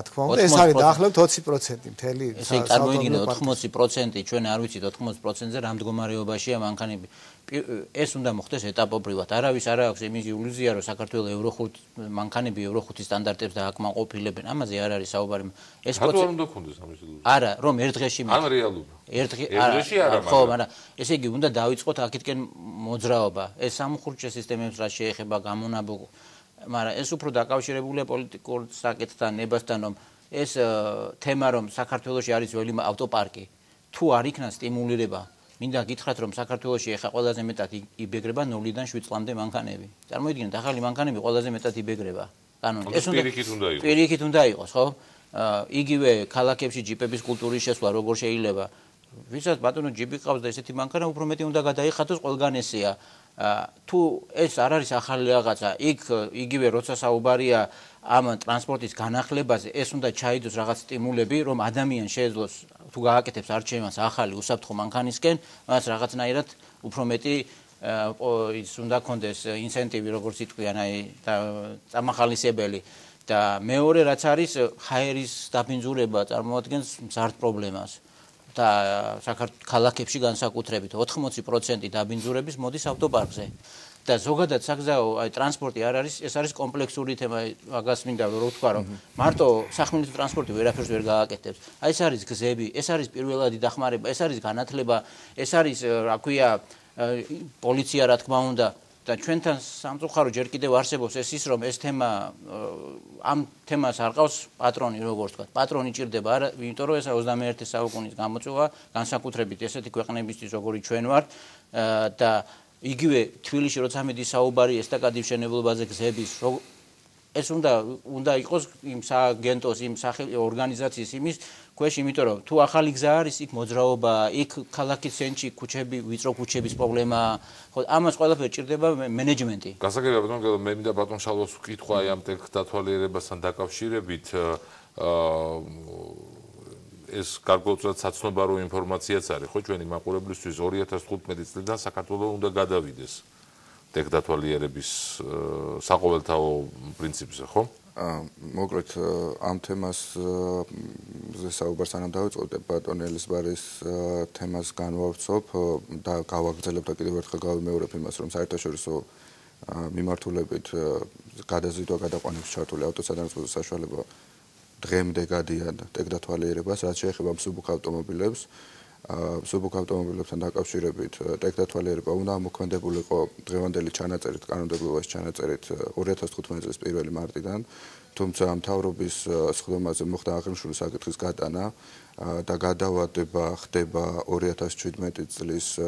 თქმა უნდა, ეს არის დაახლოებით 20% მთელი ესე წარმოიდგინეთ 80% ჩვენ არ ვიცით 80%-ზე რა მდგომარეობაშია მანქანები. ეს უნდა მოხდეს ეტაპობრივად. არავის არ აქვს იმის ილუზია, რომ საქართველოს Euro 5 მანქანები Euro 5 სტანდარტებს დააკმაყოფილებენ. ამაზე არ არის საუბარი. ეს პროცესი უნდა ქონდეს ამის ილუზია. არა, რომ ერთ დღეში ან რეალობა. ერთ დღეში არა, ხო, მაგრამ ესე იგი უნდა დავიწყოთ აქეთკენ მოძრაობა. ეს სამხურჩე სისტემებს რა შეეხება გამონაბო, მაგრამ ეს უფრო დაკავშირებულია პოლიტიკურ საკითხთან, ნებასთან, რომ ეს თემა რომ საქართველოში არის ძველი ავტოპარკი, თუ არ იქნა სტიმულირება მინდა გითხრათ რომ საქართველოში ეხა ყველაზე მეტად იბეგრება 0-დან 7 წლამდე მანქანები. წარმოიდგინეთ, ახალი მანქანები ყველაზე მეტად იბეგრება. კანონით. ეს უნდა პირიქით უნდა იყოს, ხო? იგივე ქალაქებში ჯიპების კულტურის შესვლა როგორ შეიძლება? ვისაც ბატონო ჯიპი ყავს და ესეთი მანქანა უფრო მეტი უნდა გადაიხადოს ყველგან ესეა. თუ ეს არ არის ახალი რაღაცა, იგივე როცა საუბარია ამ ტრანსპორტის განახლებაზე, ეს უნდა ჩაიდოს რაღაც სტიმულები, რომ ადამიანს შეეძლოს თუ გააკეთებს არჩევანს ახალი უსაფრთხო მანქანისკენ, მას რაღაცნაირად უფრო მეტი ის უნდა კონდეს ინცენტივი, როგორც იტყვიან, აი წამახალისებელი და მეორე რაც არის ჰაერის დაბინძურება წარმოადგენს მზარდ პრობლემას. და ქალაქებში განსაკუთრებით 80% დაბინძურების მოდის ავტოპარკზე. და ზოგადად საგზაო ტრანსპორტი არ არის, ეს არის კომპლექსური თემა, მაგას მინდა რომ ვთქვა, რომ მარტო სახმელეთო ტრანსპორტი ვერაფერს ვერ გააკეთებს. აი ეს არის გზები, ეს არის პირველადი დახმარება, ეს არის განათლება, ეს არის რა ქვია პოლიცია რა თქმა უნდა და ჩვენთან სამწუხარო ჯერ კიდევ არსებობს ეს ის რომ ეს თემა ამ თემას არ ყავს პატრონი როგორც თქვა. პატრონი ჭირდება არა, იმიტომ რომ ეს 21 საუკუნის გამოწვევა, განსაკუთრებით ესეთი ქვეყნებისთვის როგორი ჩვენ ვართ და იგივე თბილისში როცა მიდის საუბარი ესტაკადის მშენებლობაზე გზების ეს უნდა იყოს იმ სააგენტოს, იმ ორგანიზაციის იმის ქვეშ, იმიტომ რომ თუ ახალი გზა არის, იქ მოძრაობა, იქ ქალაქის ცენტრში ქუჩები, ვიწრო ქუჩების პრობლემა, ხო, ამას ყველაფერს ჭირდება მენეჯმენტი. გასაგებია ბატონო, მე მინდა ბატონ შალვას ვკითხვა აი ამ ტექ დათვალიერებასთან დაკავშირებით, ეს გარკვეულწილად საცნობარო ინფორმაციაც არის, ხო, ჩვენი მაყურებლისთვის 2015 წლიდან საქართველოს უნდა გადავიდეს ტექ დათვალიერების საყოველთაო პრინციპზე, ხო? მოკლედ ამ თემაზე საუბარს სანამ დავიწყოთ, ბატონ ელისბარის თემას განვავრცობ და გავაგრძელებ და კიდევ ერთხელ გავიმეორებ იმას, რომ საერთაშორისო მიმართულებით გადაზიდვა გადაყვანების ჩართული ავტოსადანწყებო საშუალება დღემდე გადიან ტექ დათვალიერებას, რაც შეეხება მსუბუქ ავტომობილებს. მსუბუქ ავტომობილებთან დაკავშირებით ტექ დათვალიერება უნდა მოქმედებულიყო დღევანდელი ჩანაწერით, კანონმდებლობაში ჩანაწერით 2015 წლის 1 მარტიდან, თუმცა მთავრობის სხდომაზე მოხდა აღნიშნული საკითხის გატანა და გადავადება ხდება 2017 წლის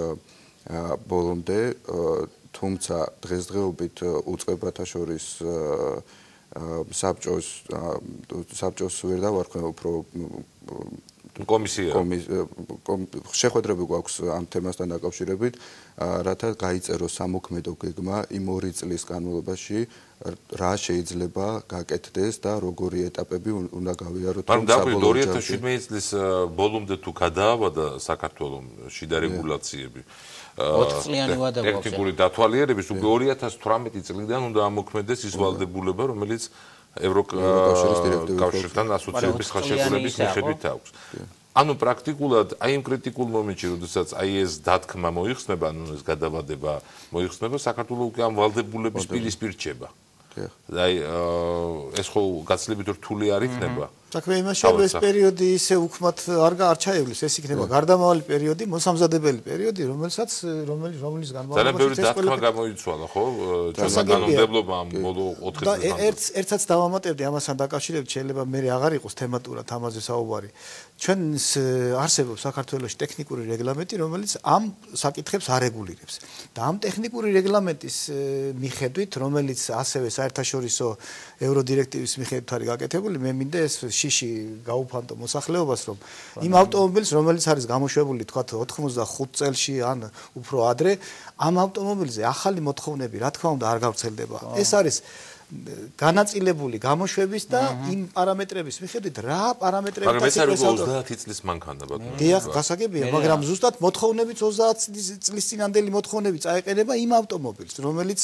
ბოლომდე, თუმცა დღესდღეობით უწყებათა შორის საბჭოს ვერ დავარქვენ უფრო კომისია შეხვედრები გვაქვს ამ თემასთან დაკავშირებით, რათა გაიწეროს სამოქმედო გეგმა იმ 2 წლის განმავლობაში რა შეიძლება გაკეთდეს და როგორი ეტაპები უნდა გავიაროთ. მაგრამ დაგვიწყდა 2017 წლის ბოლომდე თუ გადაავადა საქართველოს შიდა რეგულაციები 4 წლიანი ვადა გვაქვს. ტექნიკური დათვალიერების უკვე 2018 წლიდან უნდა ამოქმედდეს ის ვალდებულება, რომელიც ევროკავშირთან ასოცირების ხელშეკრულების მიხედვით აქვს. ანუ პრაქტიკულად აი იმ კრიტიკულ მომენტში, როდესაც აი ეს დათქმა მოიხსნება, ანუ ეს გადავადება მოიხსნება, საქართველოს უკვე ამ ვალდებულების პირისპირ რჩება. აი ეს ხო გაცილებით რთული არ იქნება. საქმე იმაშია, რომ ეს პერიოდი ისე უქმად არ ჩაივლის, ეს იქნება გარდამავალი პერიოდი, მოსამზადებელი პერიოდი, რომლის განმავლობაში ძალიან ბევრი დათქმა გამოიცვალა, ხო? ჩვენმა კანონმდებლობამ ბოლო 4 წელს. ერთსაც დავამატებდი ამასთან დაკავშირებით, შეიძლება მე აღარ იყოს თემატურად ამაზე საუბარი. ჩვენს არსებობს საქართველოში ტექნიკური რეგლამენტი, რომელიც ამ საკითხებს არეგულირებს. და ამ ტექნიკური რეგლამენტის მიხედვით, რომელიც ასევე საერთაშორისო ევროდირექტივის მიხედვით არის გაკეთებული, მე მინდა ეს შიში გაუფანტო მოსახლეობას, რომ იმ ავტომობილს, რომელიც არის გამოშვებული, თქვათ 85 წელში ან უფრო ადრე, ამ ავტომობილზე ახალი მოთხოვნები, რა თქმა უნდა, არ გავრცელდება. ეს არის განაწილებული გამოშვების და იმ პარამეტრების მიხედვით რა პარამეტრებიც არის. მაგრამ ეს არის 30 წლის მანქანა ბატონო. დიახ, გასაგებია, მაგრამ ზუსტად მოთხოვნებიც 30 წლის წინანდელი მოთხოვნები წაეყენება იმ ავტომობილს, რომელიც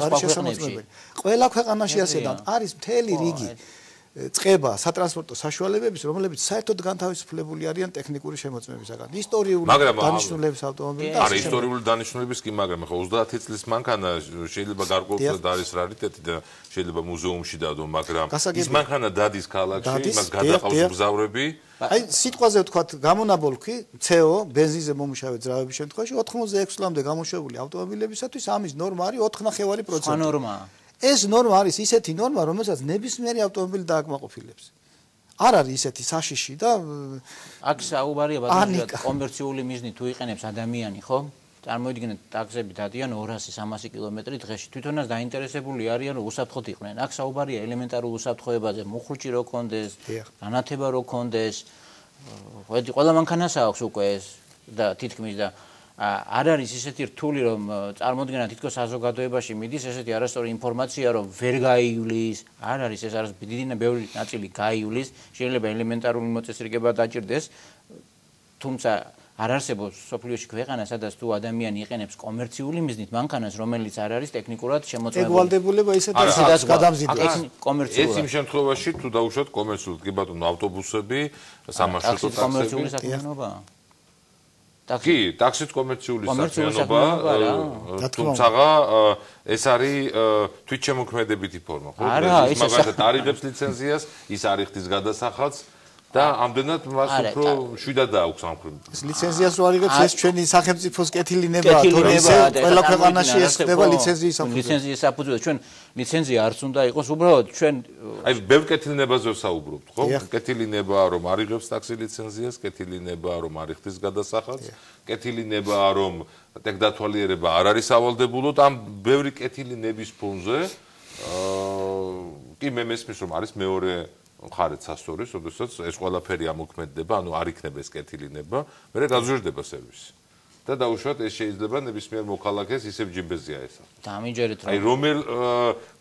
არის შესაძლებელი. ყველა ქვეყანაში ასეა და არის მთელი რიგი წება სატრანსპორტო საშუალებების, რომლებიც საერთოდ განთავისუფლებული არიან ტექნიკური შემოწმებისაგან. ისტორიული დანიშნულების ავტომობილი და არა ისტორიული დანიშნულების კი, მაგრამ ხო 30 წლის მანქანა შეიძლება გარკვეულად არის რარიტეტი და შეიძლება მუზეუმში დადო, მაგრამ ის მანქანა დადის ქალაქში, იმას გადაყავს მგზავრები. აი სიტყვაზე ვთქვათ, გამონაბოლქვი CO ბენზინზე მომუშავე ძრავების შემთხვევაში 86 წლამდე გამოშვებული ავტომობილებისათვის ამის ნორმა არის 4.5%. ხა ნორმაა. ეს ნორმა არის ისეთი ნორმა, რომელსაც ნებისმიერი ავტომობილი დააკმაყოფილებს. არ არის ისეთი საშიში და აქ საუბარია ბატონო კომერციული მიზნით თუ იყენებს ადამიანი, ხო? წარმოიდგინეთ ტაქსები დადიან 200-300 კილომეტრი დღეში. თვითონაც დაინტერესებული არიან რომ უსაფრთხოდ იყვნენ. აქ საუბარია ელემენტარულ უსაფრთხოებაზე, მუხრუჭი რო კონდეს, განათება რო კონდეს. ყველა მანქანას აქვს უკვე ეს და თითქმის და არ არის ისეთი რთული რომ წარმოუდგენლად თითქოს საზოგადოებაში მიდის ესეთი არასწორი ინფორმაცია რომ ვერ გაივლის, არ არის ეს არის დიდი ბევრი ნაწილი გაივლის, შეიძლება ელემენტარული მოწესრიგება დაჭირდეს, თუმცა არ არსებობს სოფლიოში ქვეყანა, სადაც თუ ადამიანი იყენებს კომერციული მიზნით მანქანას, რომელიც არ არის ტექნიკურად შემოწმებული. ეგვალდებულება ისედაც გადამზიდვას. ეს იმ შემთხვევაში თუ დაუშვათ კომერციულად, კი ბატონო, ავტობუსები, სამარშრუტო ტაქსები. კომერციული საქმიანობაა. კი, ტაქსით კომერციული საქმიანობა, თუმცა ეს არის თვითშემოქმედებითი ფორმა, ხო? ის მაგალითად არიღებს ლიცენზიას, ის არიხდის გადასახადს და ამდენად მას უფრო შვიდად დააქვს ამ ხრივ. ეს ლიცენზიას რო არიღებს, ეს ჩვენი სახელმწიფოს კეთილინებაა, თორე ისე ყველა ქვეყანაში ეს ხდება ლიცენზიის საფუძველზე. ლიცენზიის საფუძველზე ჩვენ ლიცენზია არც უნდა იყოს, უბრალოდ ჩვენ აი ბევრ კეთილინებაზე ვსაუბრობთ, ხო? კეთილინებაა რომ არიღებს ტაქსი ლიცენზიას, კეთილინებაა რომ არიხდის გადასახადს, კეთილინებაა რომ ტექდათვალიერება არ არის ავალდებულოდ, ამ ბევრი კეთილინების ფონზე კი მე მესმის რომ არის მეორე მხარეც ასწორის, როდესაც ეს ყველაფერი ამოქმედდება, ანუ არ იქნება ეს კეთილინება, მერე გაზრდება სერვისი. და დაუშვათ ეს შეიძლება ნებისმიერ მოქალაქეს ისევ ჯიბეზია ესა. დამიჯერეთ რომ აი რომელ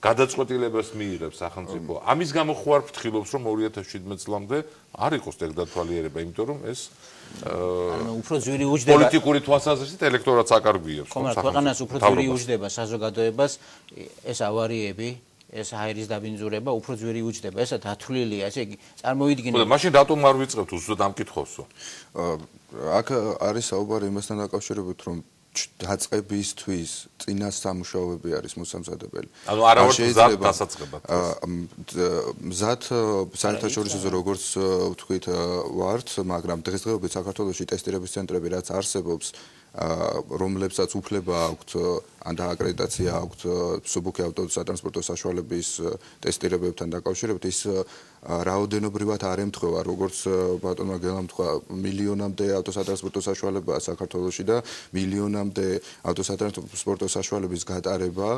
გადაწყვეტილებას მიიღებს სახელმწიფო. ამის გამო ხო არ ფრთხილობს რომ 2017 წლამდე არ იყოს ტექდათვალიერება, იმიტომ რომ ეს ანუ უფრო ძვირი უჯდება პოლიტიკური თვალსაზრისით ელექტორატს აკარგვიებს. ხო, მაგრამ ქვეყანას უფრო ძვირი უჯდება საზოგადოებას ეს ავარიები ეს აირის დაბინძურება უფრო ძვირი უჯდება. ესა დათვლილია, ესე იგი, წარმოიდგინე. ხო, მაშინ რატომ არ ვიწყებთ უბრალოდ ამ კითხვასო? აქ არის საუბარი იმასთან დაკავშირებით, რომ დაწყებისთვის წინას სამუშაოები არის მოსამზადებელი. ანუ არავარ მზად დასაწყებად. მზად საერთაშორისო როგორც ვთქვით ვართ, მაგრამ დღესდღეობით საქართველოში ტესტირების ცენტრები რაც არსებობს, რომლებსაც უფლება აქვთ ან აკრედიტაცია აქვთ მსუბუქი ავტოსატრანსპორტო საშუალების ტესტირებებთან დაკავშირებით, ის რაოდენობრივად არ ემთხვევა, როგორც ბატონმა გელამ თქვა, მილიონამდე ავტოსატრანსპორტო საშუალებაა საქართველოში და მილიონამდე ავტოსატრანსპორტო საშუალების გატარება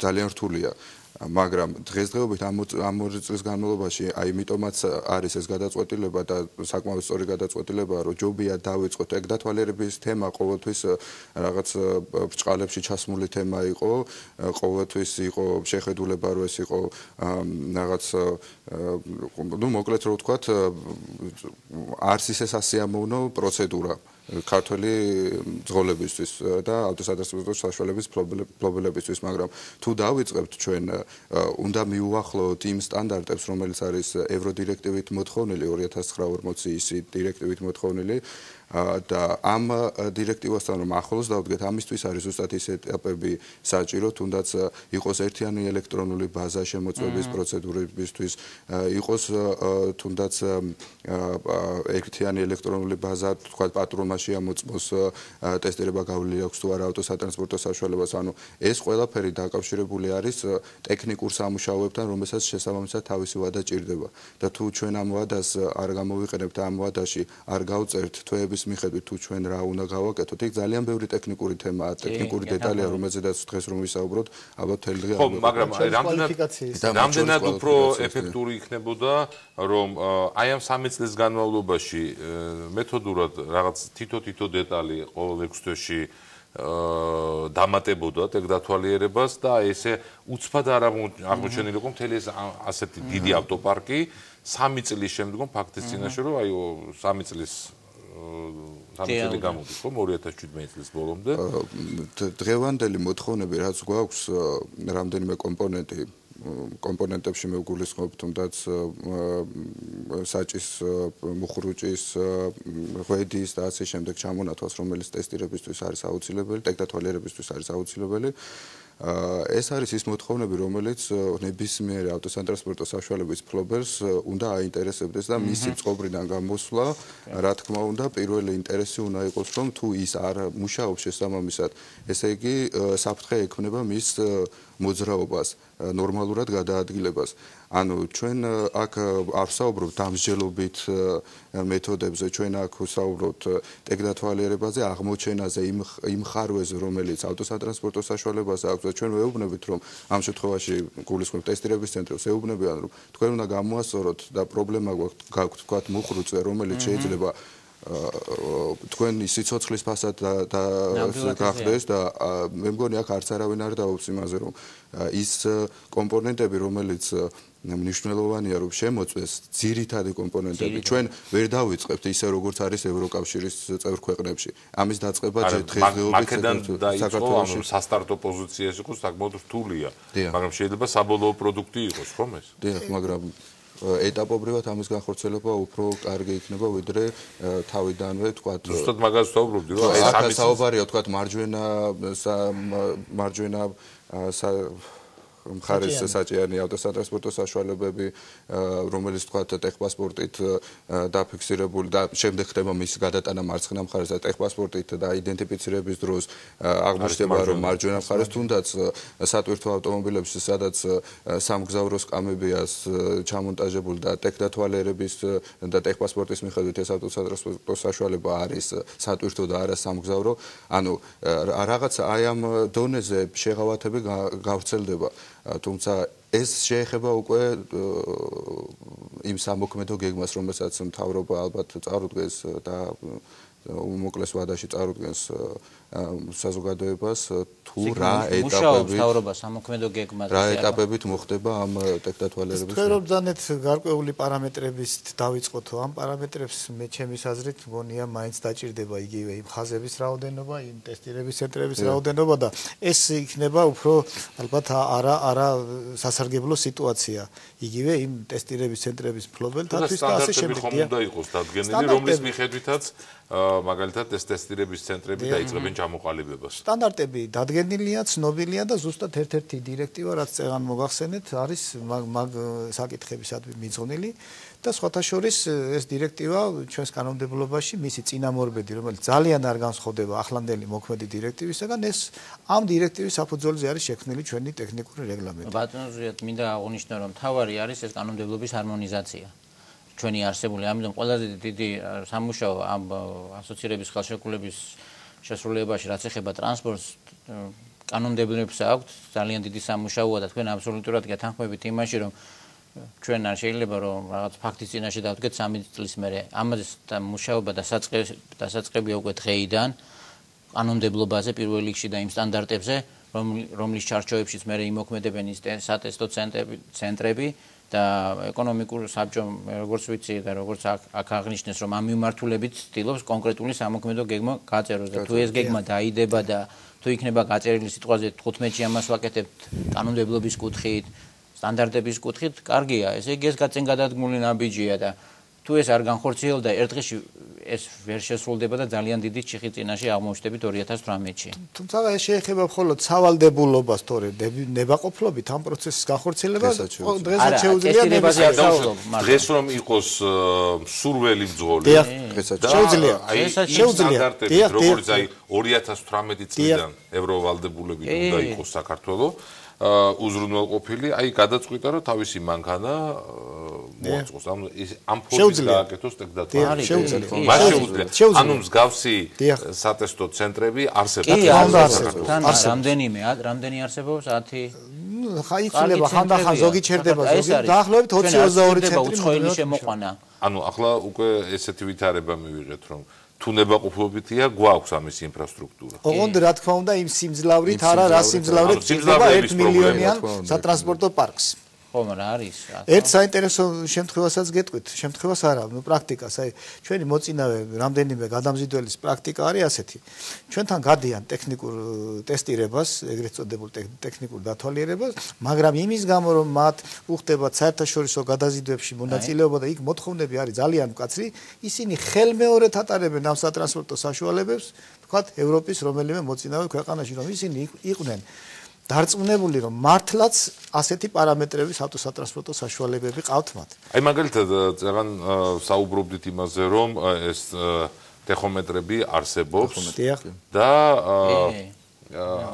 ძალიან რთულია. მაგრამ დღესდღეობით ამ 2 წლის განმავლობაში აი იმიტომაც არის ეს გადაწყვეტილება და საკმაოდ სწორი გადაწყვეტილებაა რომ ჯობია დავიწყოთ ტექდათვალიერების თემა ყოველთვის რაღაც ბრჭყალებში ჩასმული თემა იყო ყოველთვის იყო შეხედულება რომ ეს იყო რაღაც ну მოკლედ რო ვთქვათ არც ისე სასიამოვნო პროცედურა ქართული ძღოლებისთვის და ავტოსატრანსპორტო საშუალების ფლობელებისთვის, მაგრამ თუ დავიწყებთ ჩვენ უნდა მიუახლოვოთ იმ სტანდარტებს, რომელიც არის ევროდირექტივით მოთხოვნილი 2009-40 ის დირექტივით მოთხოვნილი, და ამ დირექტივასთან რომ ახლოს დავდგეთ, ამისთვის არის ზუსტად ის ეტაპები საჭირო, თუნდაც იყოს ერთიანი ელექტრონული ბაზა შემოწმების პროცედურებისთვის, იყოს თუნდაც ერთიანი ელექტრონული ბაზა, თქვა პატრონმა შეამოწმოს ტესტირება გავლილი აქვს თუ არა ავტოსატრანსპორტო საშუალებას, ანუ ეს ყველაფერი დაკავშირებული არის ტექნიკურ სამუშაოებთან, რომელსაც შესაბამისად თავისი ვადა ჭირდება და თუ ჩვენ ამ ვადას არ გამოვიყენებთ, ამ ვადაში არ გავწერთ თვეების მიხედვით თუ ჩვენ რა უნდა გავაკეთოთ, იქ ძალიან ბევრი ტექნიკური თემაა, ტექნიკური დეტალია, რომელზეც დღეს რომ ვისაუბროთ, ალბათ მთელი დღე ხო, მაგრამ რამდენად უფრო ეფექტური იქნებოდა, რომ აი ამ 3 წლის განმავლობაში მეთოდურად რაღაც თითო დეტალი ყოველ 6 თვეში დამატებოდა ტექდათვალიერებას და ესე უცბად არ აღმოჩენილიყო მთელი ეს ასეთი დიდი ავტოპარკი 3 წლის შემდგომ ფაქტის წინაშე რომ აი 3 წლის გამოდის ხო 2017 წლის ბოლომდე დღევანდელი მოთხოვნები რაც გვაქვს რამდენიმე კომპონენტებში მე ვგულისხმობ თუნდაც საჭის მუხრუჭის ღვედის და ასე შემდეგ ჩამონათვალს რომელიც ტესტირებისთვის არის აუცილებელი ტექდათვალიერებისთვის არის აუცილებელი ეს არის ის მოთხოვნები რომელიც ნებისმიერ ავტოსატრანსპორტო საშუალების ფლობელს უნდა აინტერესებდეს და მისი წყობრიდან გამოსვლა რა თქმა უნდა პირველი ინტერესი უნდა იყოს რომ თუ ის არ მუშაობს შესაბამისად ესე იგი საფრთხე ექმნება მის მოძრაობას ნორმალურად გადაადგილებას ანუ ჩვენ აქ არ ვსაუბრობთ დამსჯელობით მეთოდებზე ჩვენ აქ ვსაუბრობთ ტექდათვალიერებაზე აღმოჩენაზე იმ ხარვეზე რომელიც ავტოსატრანსპორტო საშუალებას აქვს და ჩვენ ვეუბნებით რომ ამ შემთხვევაში გულისხმობ ტესტირების ცენტრებს ეუბნებიან რომ თქვენ უნდა გამოასწოროთ და პრობლემა გაქვთ თქვა მუხრუჭზე რომელიც შეიძლება თქვენი სიცოცხლის ფასად და გახდეს და მე მგონი აქ არც არავინ არ დაობს იმაზე რომ ის კომპონენტები რომელიც მნიშვნელოვანია რომ შემოწმდეს ძირითადი კომპონენტები ჩვენ ვერ დავიწყებთ ისე როგორც არის ევროკავშირის წევრ ქვეყნებში ამის დაწყება დღესდღეობით საქართველოში სასტარტო პოზიციაზე იყოს საკმაოდ რთულია მაგრამ შეიძლება საბოლოო პროდუქტი იყოს ხომ ეს დიახ მაგრამ ეტაპობრივად ამის განხორციელება უფრო კარგი იქნება ვიდრე თავიდანვე თქვა ზუსტად მაგას ვსაუბრობდი რომ ეს საუბარია თქვა მარჯვენა მხარეს საჭიანი ავტოსატრანსპორტო საშუალებები რომელიც თქვა ტექპასპორტით დაფიქსირებული და შემდეგ ხდება მის გადატანა მარცხენა მხარეს და ტექპასპორტით და იდენტიფიცირების დროს აღმოჩნდება რომ მარჯვენა მხარეს თუნდაც სატვირთო ავტომობილებში სადაც სამგზავრო სკამებია ჩამონტაჟებული და ტექდათვალიერების და ტექპასპორტის მიხედვით ეს ავტოსატრანსპორტო საშუალება არის სატვირთო და არა სამგზავრო ანუ რაღაც აი ამ დონეზე შეღავათები გავრცელდება თუმცა ეს შეეხება უკვე იმ სამოქმედო გეგმას, რომელსაც მთავრობა ალბათ წარუდგენს და უმოკლეს ვადაში წარუდგენს საზოგადოებას თუ რა ეტაპებით მოხდება ამ ტექდათვალიერების თქვენ რომ ძანეთ გარკვეული პარამეტრების დავიწყოთ ამ პარამეტრებს მე ჩემის აზრით მგონია მაინც დაჭირდება იგივე იმ ხაზების რაოდენობა იმ ტესტირების ცენტრების რაოდენობა და ეს იქნება უფრო ალბათ არა სასარგებლო სიტუაცია იგივე იმ ტესტირების ცენტრების ფლობელთათვის და ასე შემდეგ ხომ უნდა იყოს დადგენილი რომლის მიხედვითაც მაგალითად ეს ტესტირების ცენტრები დაიწყებენ ჩამოყალიბებას. სტანდარტები დადგენილია, ცნობილია და ზუსტად ერთ-ერთი დირექტივა, რაც წეგან მოგახსენეთ, არის მაგ საკითხებისადმი მიძღვნილი და სხვათა შორის ეს დირექტივა ჩვენს კანონმდებლობაში მისი წინამორბედი, რომელიც ძალიან არ განსხვავდება ახლანდელი მოქმედი დირექტივისგან, ეს ამ დირექტივის საფუძველზე არის შექმნილი ჩვენი ტექნიკური რეგლამენტი. ბატონო ზურიათ, მინდა აღვნიშნო, რომ მთავარი არის ეს კანონმდებლობის ჰარმონიზაცია. ჩვენი არსებული, ამიტომ ყველაზე დიდი სამუშაო ამ ასოცირების ხელშეკრულების შესრულებაში რაც ეხება ტრანსპორტს კანონმდებლებს აქვს ძალიან დიდი სამუშაოა და თქვენ აბსოლუტურად გეთანხმებით იმაში რომ ჩვენ არ შეიძლება რომ რაღაც ფაქტის წინაშე დავდგეთ 3 წლის მერე ამაზე მუშაობა და დასაწყებია უკვე დღეიდან კანონმდებლობაზე პირველ რიგში და იმ სტანდარტებზე რომლის ჩარჩოებშიც მერე იმოქმედებენ ის სატესტო ცენტრები და ეკონომიკურ საბჭომ როგორც ვიცი და როგორც აქ აღნიშნეს რომ ამ მიმართულებით ცდილობს კონკრეტული სამოქმედო გეგმა გაწეროს და თუ ეს გეგმა დაიდება და თუ იქნება გაწერილი სიტყვაზე 15-ში ამას ვაკეთებთ კანონმდებლობის კუთხით სტანდარტების კუთხით კარგია ესე იგი ეს გაწენ გადადგმული ნაბიჯია და თუ ეს არ განხორციელდა ერთ დღეში ეს ვერ შესრულდება და ძალიან დიდი ჩიხი წინაშე აღმოჩნდებით 2018-ში. თუმცა ეს შეეხება მხოლოდ სავალდებულობას, თორე ნებაყოფლობით ამ პროცესის განხორციელებას დღესაც შეუძლია დღეს რომ იყოს სურველი მძღოლი შეუძლია როგორც აი 2018 წლიდან ევროვალდებულებით უნდა იყოს საქართველოს უზრუნველყოფილი, აი გადაწყვიტა რომ თავისი მანქანა მოაწყოს. ამ ფორმით გააკეთოს ტექნიკა. შეუძლია. ანუ მსგავსი სატესტო ცენტრები არსებობს. რამდენი არსებობს 10 ხაიცლება ხანდახან ზოგი ჩერდება ზოგი დაახლოებით 20-22 ცენტრი უცხოელი შემოყვანა. ანუ ახლა უკვე ესეთი ვითარება მივიღეთ რომ თუ ნებაყოფლობითია გვაქვს ამის ინფრასტრუქტურა. ოღონდ რა თქმა უნდა იმ სიმძლავრით არა რა სიმძლავრით ჭირდება 1 მილიონიან სატრანსპორტო პარკს. ხომ რა არის? ერთ საინტერესო შემთხვევასაც გეტყვით, შემთხვევას არა, პრაქტიკას, აი ჩვენი მოწინავე რამდენიმე გადამზიდველის პრაქტიკა არის ასეთი. ჩვენთან გადიან ტექნიკურ ტესტირებას, ეგრეთ წოდებულ ტექნიკურ დათვალიერებას, მაგრამ იმის გამო რომ მათ უხდებათ საერთაშორისო გადაზიდვებში მონაწილეობა და იქ მოთხოვნები არის ძალიან მკაცრი, ისინი ხელმეორედ ატარებენ ამ სატრანსპორტო საშუალებებს, თქვათ ევროპის რომელიმე მოწინავე ქვეყანაში, რომ ისინი იყვნენ დარწმუნებული რომ მართლაც ასეთი პარამეტრების ავტოსატრანსპორტო საშუალებები ყავთ მათ. აი მაგალითად ძალიან საუბრობდით იმაზე რომ ეს ტეხომეტრები არსებობს და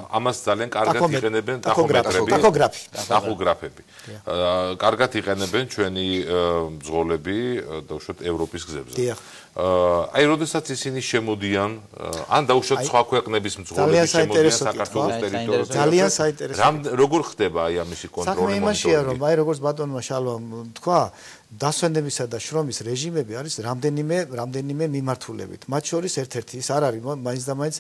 ამას ძალიან კარგად იყენებენ ტახოგრაფები. კარგად იყენებენ ჩვენი მძღოლები და უშუალოდ ევროპის გზებზე. აი, როდესაც ისინი შემოდიან, ან დაუშვათ სხვა ქვეყნების მძღოლები შემოდიან საქართველოს ტერიტორიაზე. ძალიან საინტერესო. როგორ ხდება აი ამისი კონტროლი? საქმე იმაშია, რომ აი როგორც ბატონმა შალვამ თქვა, დასვენებისა და შრომის რეჟიმები არის რამდენიმე მიმართულებით. მათ შორის ერთ-ერთი ის არ არის, მაინც და მაინც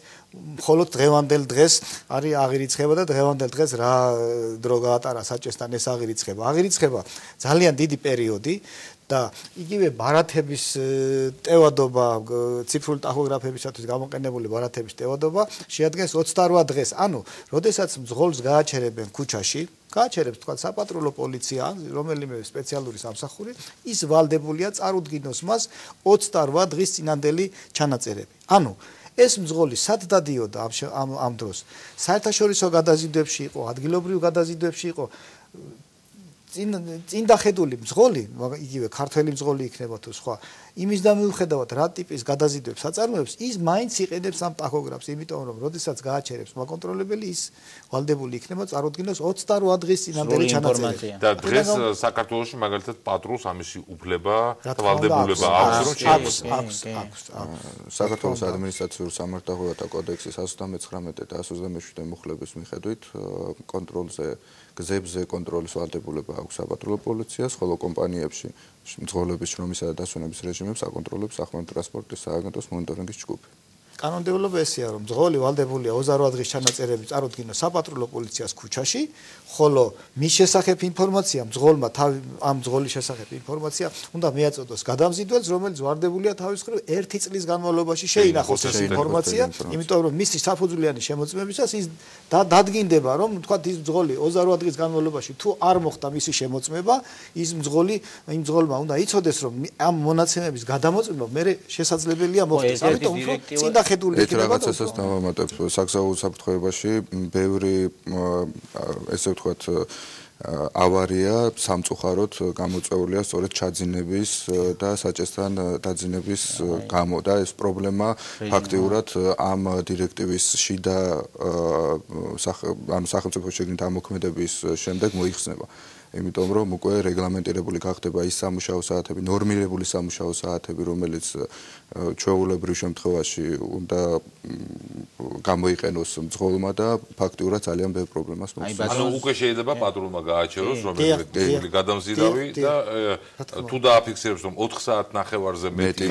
მხოლოდ დღევანდელ დღეს არის აღირიცხება და დღევანდელ დღეს რა დრო გაატარა საჭესთან ეს აღირიცხება. აღირიცხება ძალიან დიდი პერიოდი და იგივე ბარათების ტევადობა, ციფრული ტახოგრაფებისათვის გამოყენებული ბარათების ტევადობა შეადგენს 28 დღეს. ანუ, როდესაც მძღოლს გააჩერებენ ქუჩაში, გააჩერებს თქვა საპატრულო პოლიცია, რომელიმე სპეციალური სამსახური, ის ვალდებულია წარუდგინოს მას 28 დღის წინანდელი ჩანაწერები. ანუ ეს მძღოლი სად დადიოდა ამ დროს? საერთაშორისო გადაზიდვებში იყო, ადგილობრივ გადაზიდვებში იყო, წინ დახედული მძღოლი, იგივე ქართველი მძღოლი იქნება თუ სხვა, იმის და მიუხედავად რა ტიპის გადაზიდვებს აწარმოებს, ის მაინც იყენებს ამ ტახოგრაფს, იმიტომ რომ როდესაც გააჩერებს მაკონტროლებელი, ის ვალდებული იქნება წარუდგინოს 28 დღის წინანდელი ჩანაწერი. და დღეს საქართველოში მაგალითად პატრულს ამისი უფლება და ვალდებულება აქვს. საქართველოს ადმინისტრაციულ სამართალდამცავთა კოდექსის 119 და 127 მუხლების მიხედვით კონტროლზე გზებზე კონტროლის ვალდებულება აქვს საპატრულო პოლიციას, ხოლო კომპანიებში მძღოლების შრომისა და დასვენების რეჟიმებს აკონტროლებს სახმელეთო ტრანსპორტის სააგენტოს მონიტორინგის ჯგუფი. კანონმდებლობა ესეა, რომ მძღოლი ვალდებულია 28 დღის ჩანაწერები წარუდგინოს საპატრულო პოლიციას ქუჩაში, ხოლო მის შესახებ ინფორმაცია მძღოლმა ამ მძღოლის შესახებ ინფორმაცია უნდა მიაწოდოს გადამზიდველს, რომელიც ვალდებულია თავის მხრივ 1 წლის განმავლობაში შეინახოს ეს ინფორმაცია, იმიტომ რომ მისი საფუძვლიანი შემოწმებისას ის დადგინდება, რომ თქვათ ის მძღოლი 28 დღის განმავლობაში თუ არ მოხდა მისი შემოწმება, ის იმ მძღოლმა უნდა იცოდეს, რომ ამ მონაცემების გადამოწმება მე შესაძლებელია მოხდეს. ამიტომ წინ ერთ რაღაცასაც დავამატებ საგზაო საფრთხეობაში ბევრი ესე ვთქვათ ავარია სამწუხაროდ გამოწვეულია სწორედ ჩაძინების და საჭესთან დაძინების გამო და ეს პრობლემა ფაქტიურად ამ დირექტივის შიდა ანუ სახელმწიფო შეგნით ამოქმედების შემდეგ მოიხსნება. იმიტომ რომ უკვე რეგლამენტირებული გახდება ის სამუშაო საათები, ნორმირებული სამუშაო საათები, რომელიც ჩვეულებრივ შემთხვევაში უნდა გამოიყენოს მძღოლმა და ფაქტიურად ძალიან ბევრ პრობლემას მოხსნას. ანუ უკვე შეიძლება პატრულმა გააჩეროს რომელიმე გადამზიდავი და თუ დააფიქსირებს რომ 4 საათ ნახევარზე მეტი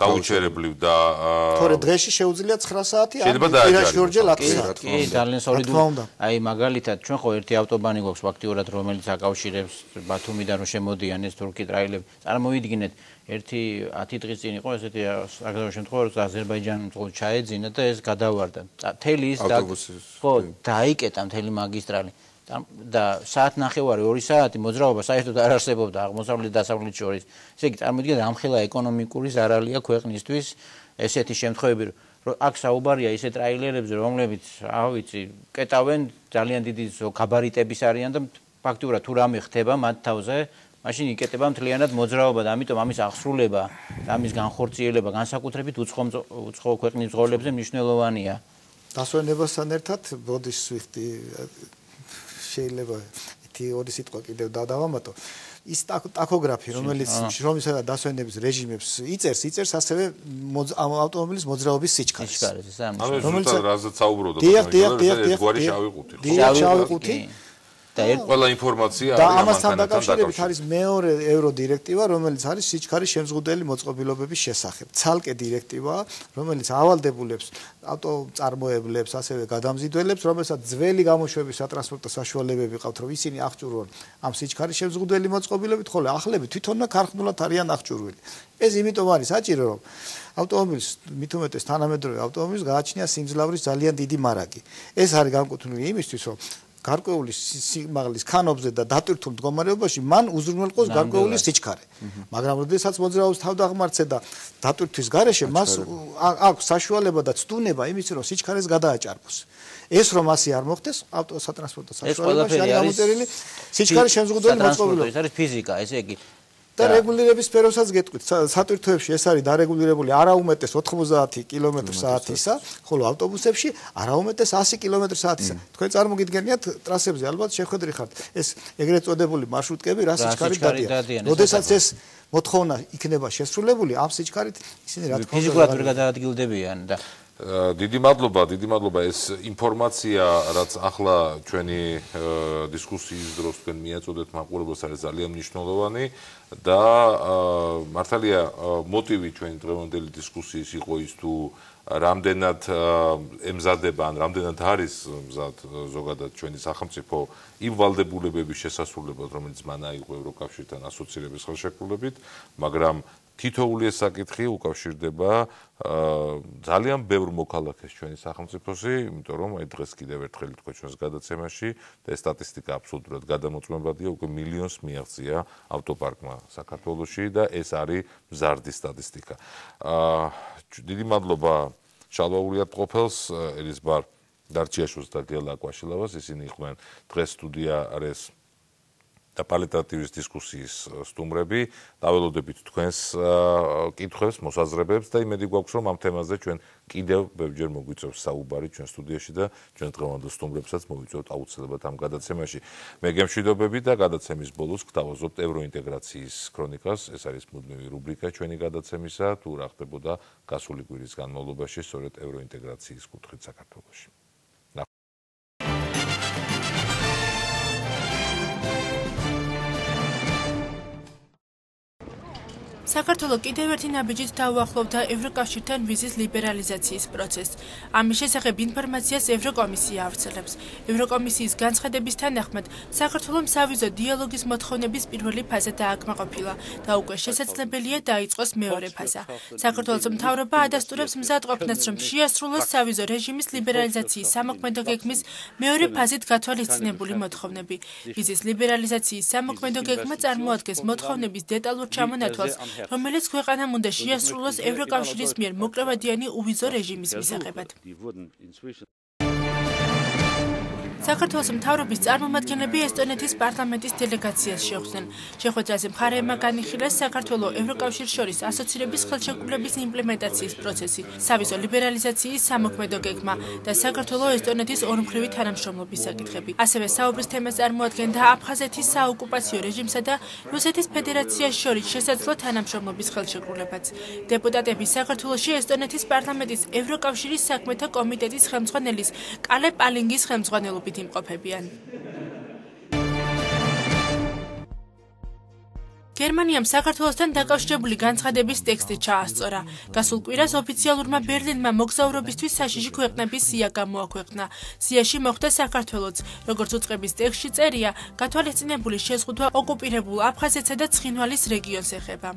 გაუჩერებლივ და თორე დღეში შეუძლია 9 საათი ან პირაში ორჯერ 10 საათი. კი, ძალიან სოლიდური. აი მაგალითად ჩვენ ხო ერთი ავტობანი გვაქვს ფაქტიურად რომელიც აკავშირებს ბათუმიდან რომ შემოდიან ეს თურქი ტრაილები. წარმოვიდგინეთ ერთი 10 დღის წინ იყო ესეთი საგზაო შემთხვევა რომ აზერბაიჯანი მძღოლი ჩაეძინა და ეს გადავარდა. მთელი ის ხო დაიკეტა მთელი მაგისტრალი. და საათნახევარი 2 საათი მოძრაობა საერთოდ არ არსებობდა აღმოსავლეთ და დასავლეთ შორის. ესე იგი წარმოიდგინეთ ამხელა ეკონომიკური ზარალია ქვეყნისთვის ესეთი შემთხვევები აქ საუბარია ისეთ ტრაილერებზე რომლებიც ავიცი კეტავენ ძალიან დიდი გაბარიტების არიან და ფაქტურად თუ რამე ხდება მათ თავზე მაშინ იკეტება მთლიანად მოძრაობა და ამიტომ ამის აღსრულება და ამის განხორციელება განსაკუთრებით უცხო ქვეყნის მძღოლებზე მნიშვნელოვანია. დასვენებასთან ერთად ბოდის სვიფტი შეიძლება ორი სიტყვა კიდევ დავამატო. ის ტაქოგრაფი, რომელიც რომლისგან დასვენების რეჟიმებს იწერს ასევე ავტომობილის მოძრაობის სიჩქარეს. რომელიც რაზეც საუბრობდა. გვარი შავი ყუთი. შავი ყუთი. და ყველა ინფორმაცია და ამასთან დაკავშირებით არის მეორე ევრო დირექტივა, რომელიც არის სიჩქარის შემზღუდველი მოწყობილობების შესახებ. ცალკე დირექტივაა, რომელიც ავალდებულებს ავტომწარმოებლებს, ასევე გადამზიდველებს, რომელსაც ძველი გამოშვების სატრანსპორტო საშუალებები ყავთ, რომ ისინი აღჭურვონ ამ სიჩქარის შემზღუდველი მოწყობილობით, ხოლო ახლები თვითონმა ქარხნულად არიან აღჭურვილი. ეს იმიტომ არის საჭირო, რომ ავტომობილის მით უმეტეს თანამედროვე ავტომობილს გააჩნია სიმძლავრის ძალიან დიდი მარაგი. ეს არის განკუთვნილი იმისთვის, რომ გარკვეული სიმაღლის ქანობზე და დატვირთულ მდგომარეობაში მან უზრუნველყოს გარკვეული სიჩქარე. მაგრამ როდესაც მოძრაობის თავდაღმართზე და დატვირთვის გარეშე მას აქვს საშუალება და ცდუნება იმის რომ სიჩქარეს გადააჭარბოს. ეს რომ ასე არ მოხდეს, ავტოსატრანსპორტო საშუალებაში არის გამოწერილი სიჩქარის შემზღუდველი მოწყობილობა. ეს არის ფიზიკა, ესე იგი და რეგულირების სფეროსაც გეტყვით. სატვირთოებში ეს არის დარეგულირებული არაუმეტეს 90 კმ/სთ-ისა, ხოლო ავტობუსებში არაუმეტეს 100 კმ/სთ-ისა. თქვენ წარმოგიდგენიათ ტრასებზე ალბათ შეხვედრი ხართ. ეს ეგრეთ წოდებული მარშრუტკები რა სიჩქარით დადიან. როდესაც ეს მოთხოვნა იქნება შესრულებული, ამ სიჩქარით ისინი რა თქმა უნდა ფიზიკურად ვერ გადაადგილდებიან და დიდი მადლობა ეს ინფორმაცია რაც ახლა ჩვენი დისკუსიის დროს თქვენ მიაწოდეთ მაყურებელს არის ძალიან მნიშვნელოვანი და მართალია მოტივი ჩვენი დღევანდელი დისკუსიის იყო ის თუ რამდენად ემზადება ან რამდენად არის მზად ზოგადად ჩვენი სახელმწიფო იმ ვალდებულებების შესასრულებლად რომელიც მან აიღო ევროკავშირთან ასოცირების ხელშეკრულებით მაგრამ თითოეული ეს საკითხი უკავშირდება ძალიან ბევრ მოქალაქეს ჩვენი სახელმწიფოსი, იმიტომ რომ აი დღეს კიდევ ერთხელ თქვა ჩვენს გადაცემაში და ეს სტატისტიკა აბსოლუტურად გადამოწმებადია, უკვე მილიონს მიაღწია ავტოპარკმა საქართველოში და ეს არის მზარდი სტატისტიკა. დიდი მადლობა შალვაურიად ყოფელს, ერისბარ დარჩიაშვილს და გელა კვაშილავას, ისინი იყვნენ დღეს სტუდია არის და პალიტატივის დისკუსიის სტუმრები, დაველოდებით თქვენს კითხვებს, მოსაზრებებს და იმედი გვაქვს, რომ ამ თემაზე ჩვენ კიდევ ბევრჯერ მოგვიწევს საუბარი ჩვენ სტუდიაში და ჩვენ დღევანდელ სტუმრებსაც მოვიწევთ აუცილებლად ამ გადაცემაში. მე გემშვიდობები და გადაცემის ბოლოს გთავაზობთ ევროინტეგრაციის ქრონიკას, ეს არის მუდმივი რუბრიკა ჩვენი გადაცემისა, თუ რა ხდებოდა გასული კვირის განმავლობაში სწორედ ევროინტეგრაციის კუთხით საქართველოში. საქართველო კიდევ ერთი ნაბიჯით დაუახლოვდა ევროკავშირთან ვიზის ლიბერალიზაციის პროცესს. ამის შესახებ ინფორმაციას ევროკომისია ავრცელებს. ევროკომისიის განცხადების თანახმად, საქართველომ სავიზო დიალოგის მოთხოვნების პირველი ფაზა დააკმაყოფილა და უკვე შესაძლებელია დაიწყოს მეორე ფაზა. საქართველოს მთავრობა ადასტურებს მზადყოფნას, რომ შეასრულოს სავიზო რეჟიმის ლიბერალიზაციის სამოქმედო გეგმის მეორე ფაზით გათვალისწინებული მოთხოვნები. ვიზის ლიბერალიზაციის სამოქმედო გეგმა წარმოადგენს მოთხოვნების დეტალურ ჩამონათვალს, რომელიც ქვეყანამ უნდა შეასრულოს ევროკავშირის მიერ მოკრავადიანი უვიზო რეჟიმის მისაღებად. საქართველოს მთავრობის წარმომადგენლები ესტონეთის პარლამენტის დელეგაციას შეხვდნენ. შეხვედრაზე მხარეებმა განიხილეს საქართველოს ევროკავშირს შორის ასოცირების ხელშეკრულების იმპლემენტაციის პროცესი, სავიზო ლიბერალიზაციის სამოქმედო გეგმა და საქართველოს ესტონეთის ორმხრივი თანამშრომლობის საკითხები. ასევე საუბრის თემას წარმოადგენდა აფხაზეთის საოკუპაციო რეჟიმსა და რუსეთის ფედერაციას შორის შესაძლო თანამშრომლობის ხელშეკრულებაც. დეპუტატები საქართველოში ესტონეთის პარლამენტის ევროკავშირის საქმეთა კომიტეტის ხელმძღვანელის კალე პალინგის ხელმძღვანელობით იმყოფებიან. გერმანიამ საქართველოსთან დაკავშირებული განცხადების ტექსტი ჩაასწორა. გასულ კვირას ოფიციალურმა ბერლინმა მოგზაურობისთვის საშიში ქვეყნების სია გამოაქვეყნა. სიაში მოხვდა საქართველოც, როგორც უწყების ტექსტში წერია, გათვალისწინებული შეზღუდვა ოკუპირებულ აფხაზეთსა და ცხინვალის რეგიონს ეხება.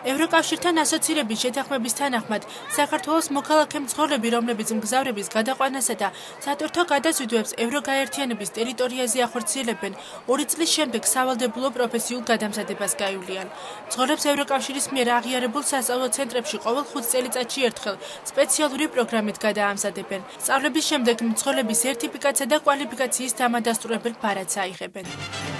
ევროკავშირთან ასოცირების შეთანხმების თანახმად, საქართველოს მოქალაქე მძღოლები, რომლებიც მგზავრების გადაყვანასა და სატვირთო გადაზიდვებს ევროგაერთიანების ტერიტორიაზე ახორციელებენ, 2 წლის შემდეგ სავალდებულო პროფესიულ გადამზადებას გაივლიან. მძღოლებს ევროკავშირის მიერ აღიარებულ სასწავლო ცენტრებში ყოველ 5 წელიწადში ერთხელ სპეციალური პროგრამით გადაამზადებენ. სწავლების შემდეგ მძღოლები სერტიფიკატსა და კვალიფიკაციის დამადასტურებელ ბარათს აიღებენ.